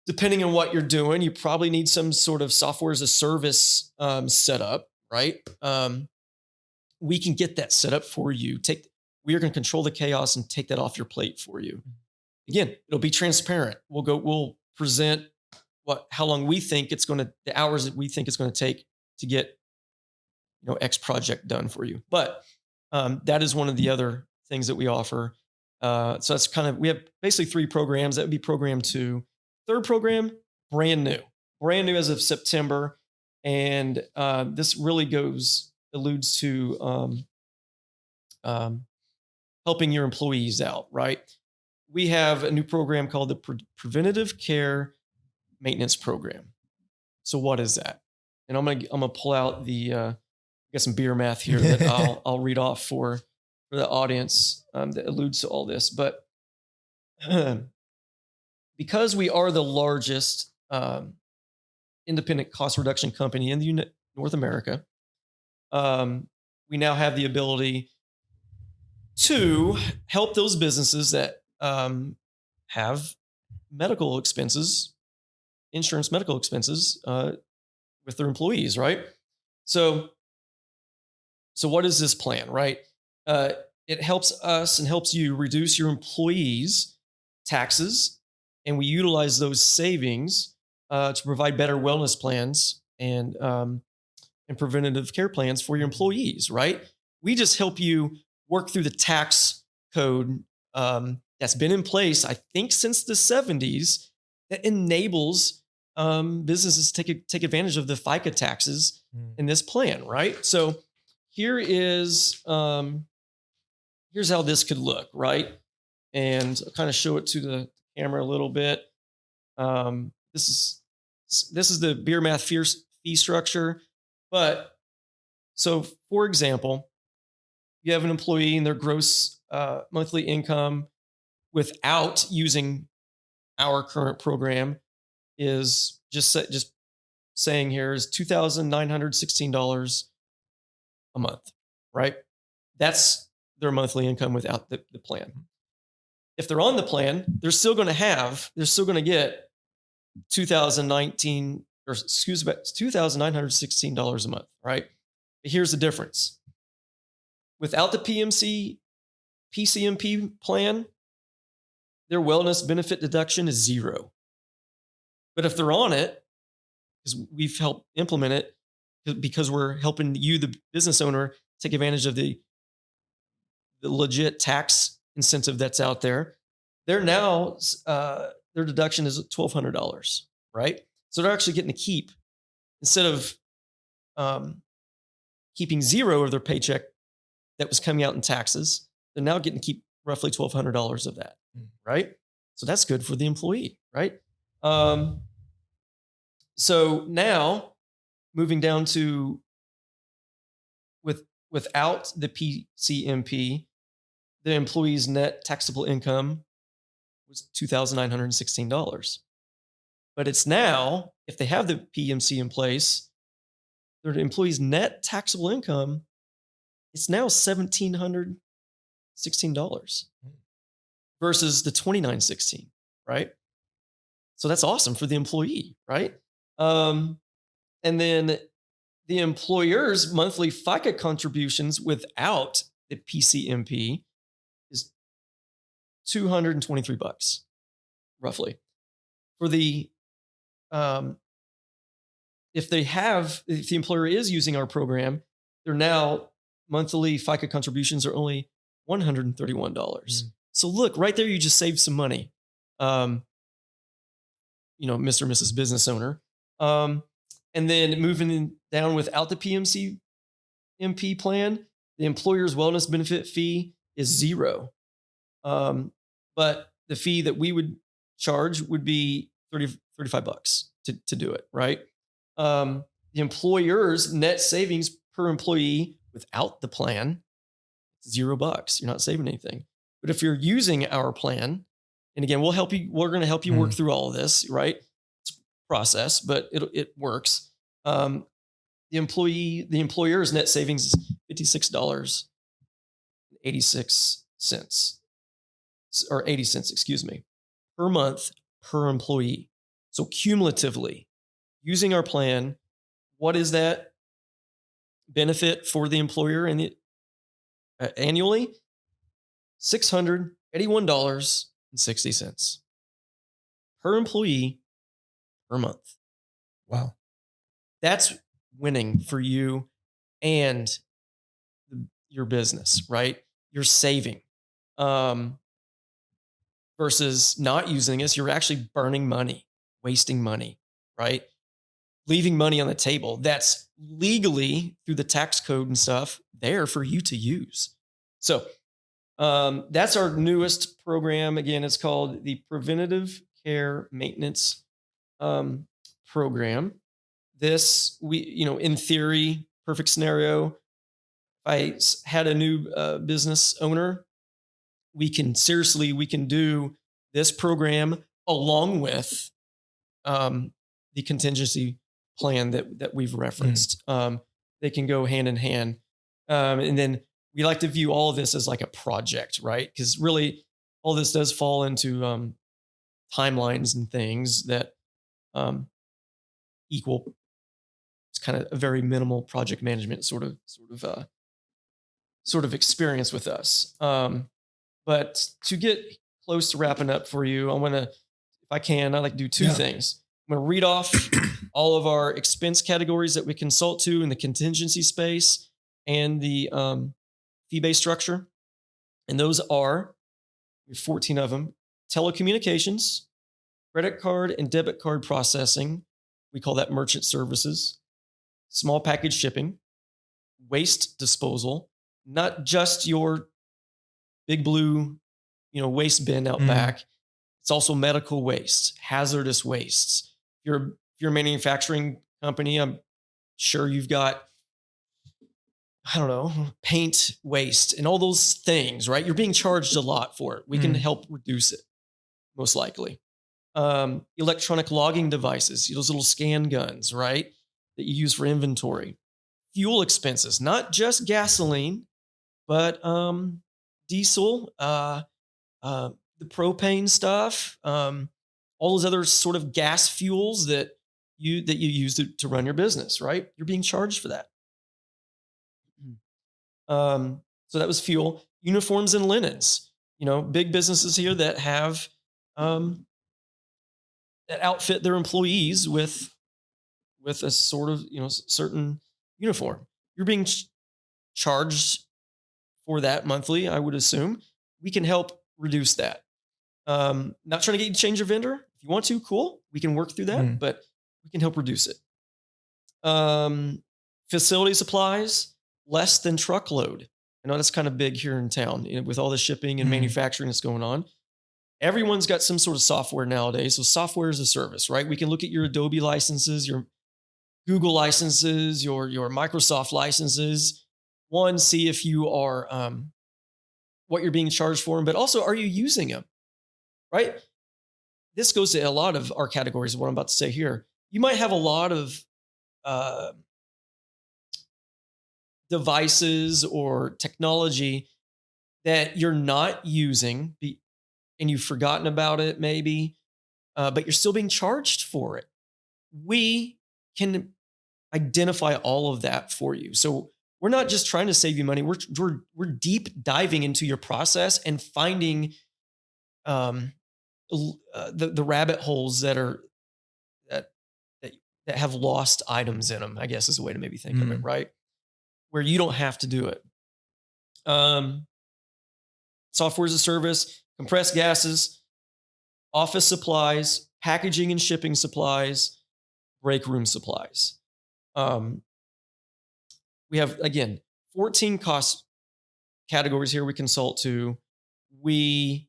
C: Depending on what you're doing, you probably need some sort of software as a service set up, right? We can get that set up for you. We are going to control the chaos and take that off your plate for you. Again, it'll be transparent. We'll present how long we think the hours that we think it's going to take to get, X project done for you. But that is one of the other things that we offer. So that's we have basically 3 programs. That would be program 2. Third program, brand new as of September. And this really alludes to helping your employees out, right? We have a new program called the Preventative Care Maintenance Program. So what is that? And I'm gonna pull out got some beer math here that I'll read off for the audience that alludes to all this. But because we are the largest independent cost reduction company in North America, we now have the ability to help those businesses that have medical expenses, insurance medical expenses with their employees, right? So what is this plan, right? It helps us and helps you reduce your employees' taxes, and we utilize those savings to provide better wellness plans and preventative care plans for your employees, right? We just help you work through the tax code that's been in place, I think, since the 70s that enables businesses to take advantage of the FICA taxes in this plan, right? So here's how this could look, right? And I'll kind of show it to the camera a little bit. This is the beer math fee structure. But so, for example, you have an employee and their gross monthly income without using our current program is just saying here is $2,916 a month, right? That's their monthly income without the plan. If they're on the plan, they're still going to get $2,916 a month, right? But here's the difference. Without the PCMP plan, their wellness benefit deduction is $0. But if they're on it, because we've helped implement it, because we're helping you, the business owner, take advantage of the legit tax incentive that's out there, they're now their deduction is $1,200, right? So they're actually getting to keep, instead of keeping $0 of their paycheck that was coming out in taxes, they're now getting to keep roughly $1,200 of that, right? So that's good for the employee, right? So now moving down to without the PCMP, the employee's net taxable income was $2,916. But it's now, if they have the PMC in place, their employee's net taxable income, it's now $1,716 versus the $2,916, right? So that's awesome for the employee, right? And then the employer's monthly FICA contributions without the PCMP is $223, roughly. For the if the employer is using our program, they're now monthly FICA contributions are only $131. So look, right there, you just saved some money. Mr. and Mrs. Business Owner. And then moving down without the PMC-MP plan, the employer's wellness benefit fee is $0. But the fee that we would charge would be $35 to do it, right? The employer's net savings per employee without the plan, $0. You're not saving anything. But if you're using our plan, and again, we're going to help you work through all of this, right? It's a process, but it works. The employer's net savings is $56.86 or 80 cents, excuse me, per month per employee. So cumulatively, using our plan, what is that benefit for the employer annually? $681.60 per employee per month.
D: Wow.
C: That's winning for you and your business, right? You're saving. Versus not using us, you're actually burning money, wasting money, right? Leaving money on the table that's legally, through the tax code and stuff, there for you to use. So that's our newest program. Again, it's called the Preventative Care Maintenance Program. This, in theory, perfect scenario, if I had a new business owner, we can do this program along with the contingency plan that we've referenced. They can go hand in hand. And then we like to view all of this as like a project, right? Because really all this does fall into timelines and things that equal. It's kind of a very minimal project management sort of experience with us. But to get close to wrapping up for you, I want to, if I can, I like to do two things. I'm going to read off all of our expense categories that we consult to in the contingency space and the fee-based structure. And those are We have 14 of them. Telecommunications, credit card and debit card processing. We call that merchant services. Small package shipping, waste disposal, not just your big blue, waste bin out back. It's also medical waste, hazardous wastes. If you're a manufacturing company, I'm sure you've got, paint waste and all those things, right? You're being charged a lot for it. We can help reduce it, most likely. Electronic logging devices, those little scan guns, right? That you use for inventory. Fuel expenses, not just gasoline, but diesel, the propane stuff, all those other sort of gas fuels that you use to run your business, right? You're being charged for that. So that was fuel. Uniforms and linens. Big businesses here that have that outfit their employees with a sort of certain uniform. You're being charged for that monthly, I would assume. We can help reduce that. Not trying to get you to change your vendor. If you want to, cool. We can work through that, but we can help reduce it. Facility supplies, less than truckload. I know that's kind of big here in town with all the shipping and manufacturing that's going on. Everyone's got some sort of software nowadays. So software as a service, right? We can look at your Adobe licenses, your Google licenses, your Microsoft licenses. One, see if you are what you're being charged for them, but also, are you using them? Right? This goes to a lot of our categories of what I'm about to say here. You might have a lot of devices or technology that you're not using and you've forgotten about it maybe, but you're still being charged for it. We can identify all of that for you. So we're not just trying to save you money. We're deep diving into your process and finding the rabbit holes that have lost items in them, I guess is a way to maybe think of it, right? Where you don't have to do it. Software as a service, compressed gases, office supplies, packaging and shipping supplies, break room supplies. We have, again, 14 cost categories here we consult to. If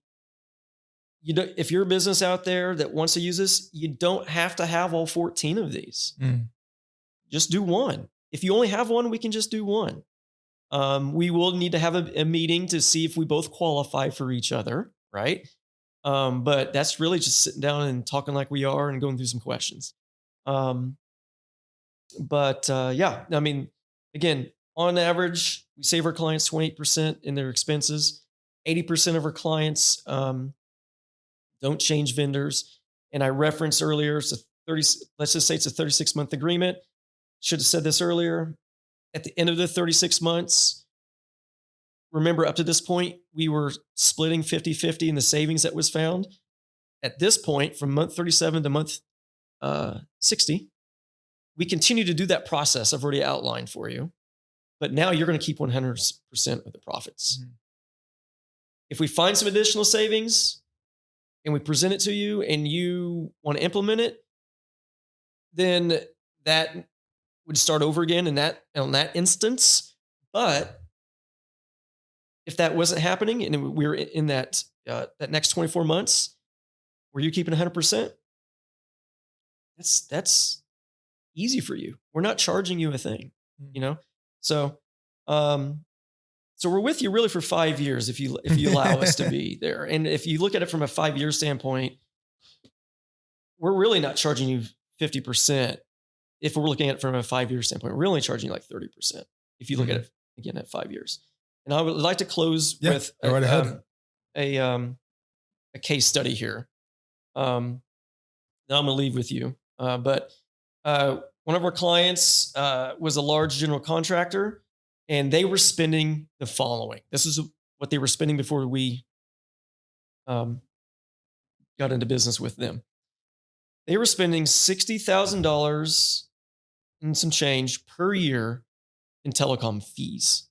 C: you're a business out there that wants to use this, you don't have to have all 14 of these. Just do one. If you only have one, we can just do one. We will need to have a meeting to see if we both qualify for each other, right? But that's really just sitting down and talking like we are and going through some questions. Yeah, I mean, again, on average, we save our clients 28% in their expenses. 80% of our clients don't change vendors. And I referenced earlier, let's just say it's a 36-month agreement. Should have said this earlier. At the end of the 36 months, remember up to this point, we were splitting 50-50 in the savings that was found. At this point, from month 37 to month 60, we continue to do that process I've already outlined for you. But now you're going to keep 100% of the profits. If we find some additional savings and we present it to you and you want to implement it, then that would start over again on that instance. But if that wasn't happening and we were in that next 24 months where you're keeping 100%, that's easy for you. We're not charging you a thing, So, so we're with you really for 5 years if you allow us to be there. And if you look at it from a 5-year standpoint, we're really not charging you 50%. If we're looking at it from a 5-year standpoint, we're only charging you like 30%. If you look at it again at 5 years. And I would like to close with a case study here. That I'm going to leave with you. But one of our clients was a large general contractor, and they were spending the following. This is what they were spending before we got into business with them. They were spending $60,000 and some change per year in telecom fees.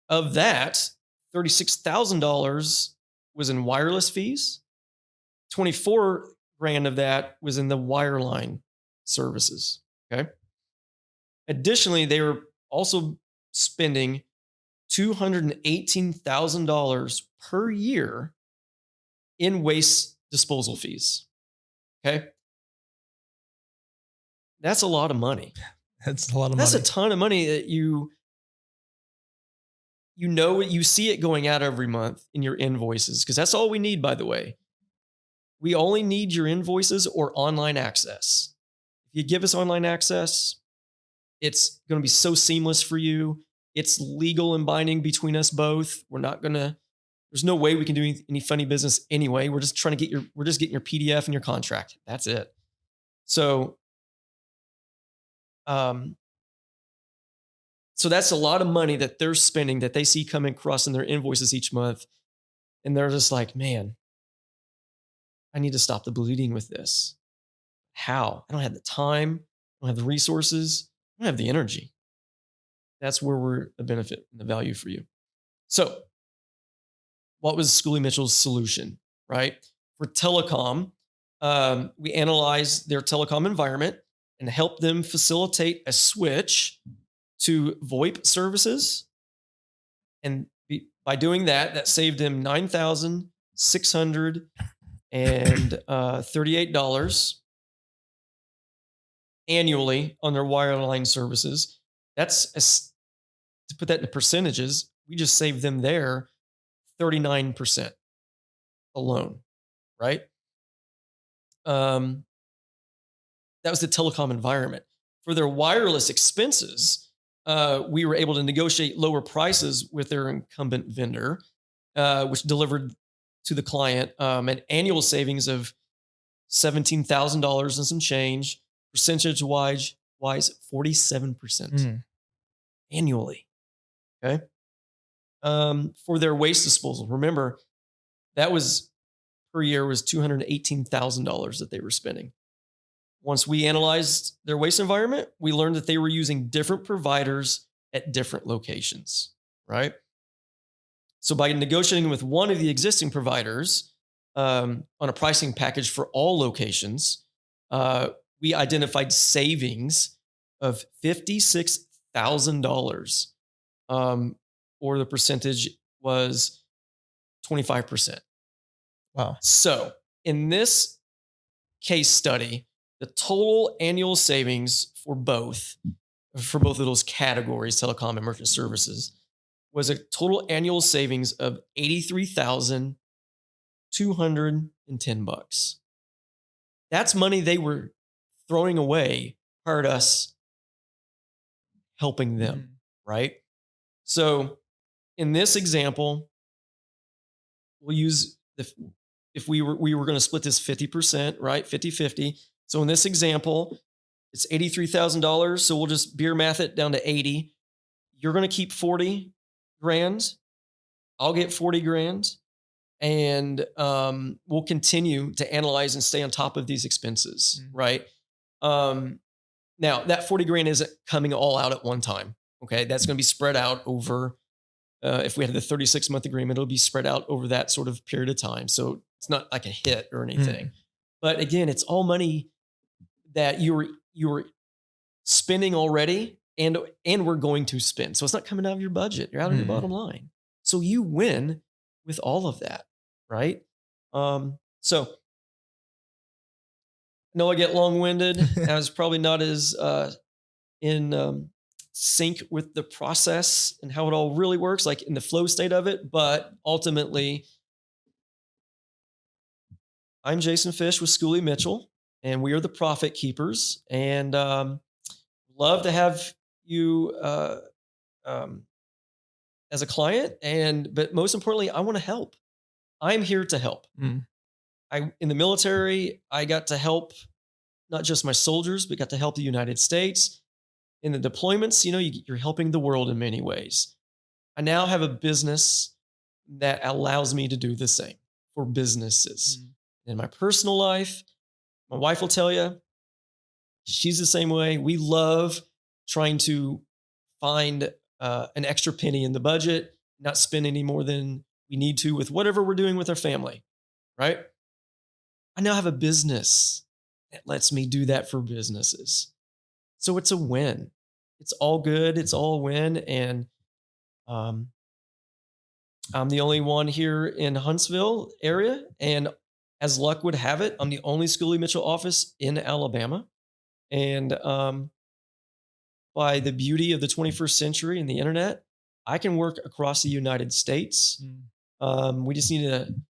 C: Of that, $36,000 was in wireless fees. 24 grand of that was in the wireline services. Okay. Additionally, they were also spending $218,000 per year in waste disposal fees. Okay. That's a lot of money.
D: That's a lot of
C: That's
D: money.
C: a ton of money that you see it going out every month in your invoices, because that's all we need, by the way. We only need your invoices or online access. If you give us online access, it's going to be so seamless for you. It's legal and binding between us both. There's no way we can do any funny business anyway. We're just getting your PDF and your contract. That's it. So, so that's a lot of money that they're spending that they see coming across in their invoices each month. And they're just like, man, I need to stop the bleeding with this. How? I don't have the time. I don't have the resources. I don't have the energy. That's where we're the benefit and the value for you. So what was Schooley Mitchell's solution, right? For telecom, we analyzed their telecom environment and helped them facilitate a switch to VoIP services. And by doing that, that saved them $9,638 annually on their wireline services. To put that into percentages, we just saved them there 39% alone, right? That was the telecom environment. For their wireless expenses, we were able to negotiate lower prices with their incumbent vendor, which delivered to the client an annual savings of $17,000 and some change, percentage-wise, 47% annually. Okay. For their waste disposal, remember that was per year was $218,000 that they were spending. Once we analyzed their waste environment, we learned that they were using different providers at different locations, right? So by negotiating with one of the existing providers on a pricing package for all locations, we identified savings of $56,000, or the percentage was 25%.
D: Wow.
C: So in this case study, the total annual savings for both of those categories, telecom and merchant services, was a total annual savings of $83,210. That's money they were throwing away prior to us helping them, right? So in this example, we'll use if we were going to split this 50%, right? 50-50. So in this example, it's $83,000. So we'll just beer math it down to 80. You're going to keep 40 grand. I'll get 40 grand. And we'll continue to analyze and stay on top of these expenses, right? Now that 40 grand isn't coming all out at one time. Okay. That's going to be spread out over, if we had the 36-month agreement, it'll be spread out over that sort of period of time. So it's not like a hit or anything. But again, it's all money that you were spending already and we're going to spend. So it's not coming out of your budget. You're out of your bottom line. So you win with all of that, right? So I know I get long-winded. I was probably not as in sync with the process and how it all really works, like in the flow state of it. But ultimately, I'm Jason Fish with Schooley Mitchell, and we are the Profit Keepers. And love to have you as a client. But most importantly, I want to help. I'm here to help. In the military, I got to help not just my soldiers, but got to help the United States. In the deployments, you're helping the world in many ways. I now have a business that allows me to do the same for businesses. In my personal life, my wife will tell you, she's the same way. We love trying to find an extra penny in the budget, not spend any more than we need to with whatever we're doing with our family, right? I now have a business that lets me do that for businesses. So it's a win. It's all good. It's all a win. And I'm the only one here in Huntsville area. And as luck would have it, I'm the only Schooley Mitchell office in Alabama. And by the beauty of the 21st century and the internet, I can work across the United States. We just need an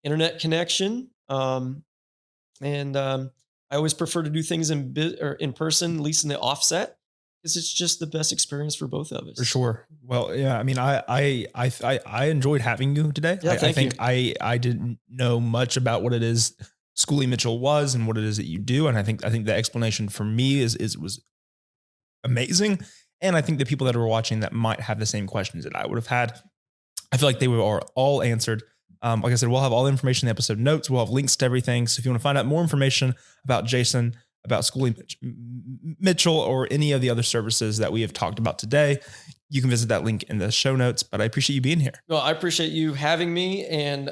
C: internet connection. I always prefer to do things in person, at least in the offset, because it's just the best experience for both of us.
D: For sure. Well, yeah. I mean, I enjoyed having you today.
C: Yeah,
D: I think I didn't know much about what it is Schooley Mitchell was and what it is that you do, and I think the explanation for me was amazing. And I think the people that are watching that might have the same questions that I would have had, I feel like they were all answered. Like I said, we'll have all the information in the episode notes. We'll have links to everything. So if you want to find out more information about Jason, about Schooley Mitchell, or any of the other services that we have talked about today, you can visit that link in the show notes. But I appreciate you being here.
C: Well, I appreciate you having me. And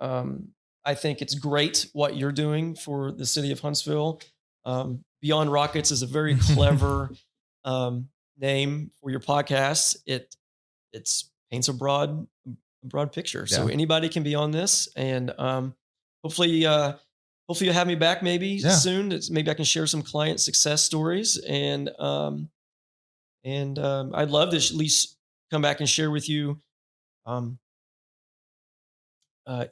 C: I think it's great what you're doing for the city of Huntsville. Beyond Rockets is a very clever name for your podcast. It paints a broad picture. So anybody can be on this, and hopefully you'll have me back maybe soon. Maybe I can share some client success stories, and I'd love to at least come back and share with you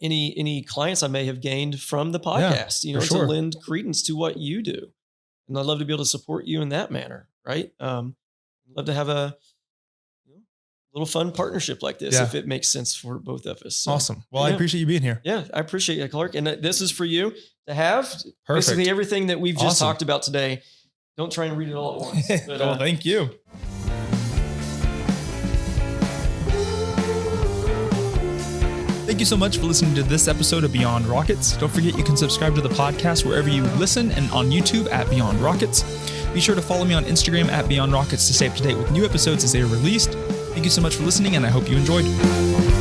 C: any clients I may have gained from the podcast, to lend credence to what you do. And I'd love to be able to support you in that manner. Right. I'd love to have a little fun partnership like this, if it makes sense for both of us. So,
D: awesome. Well, I appreciate you being here.
C: Yeah, I appreciate it, Clark. And this is for you to have.
D: Perfect.
C: Basically everything that we've just talked about today. Don't try and read it all at once. But,
D: well, thank you.
A: Thank you so much for listening to this episode of Beyond Rockets. Don't forget you can subscribe to the podcast wherever you listen and on YouTube at Beyond Rockets. Be sure to follow me on Instagram at Beyond Rockets to stay up to date with new episodes as they are released. Thank you so much for listening, and I hope you enjoyed.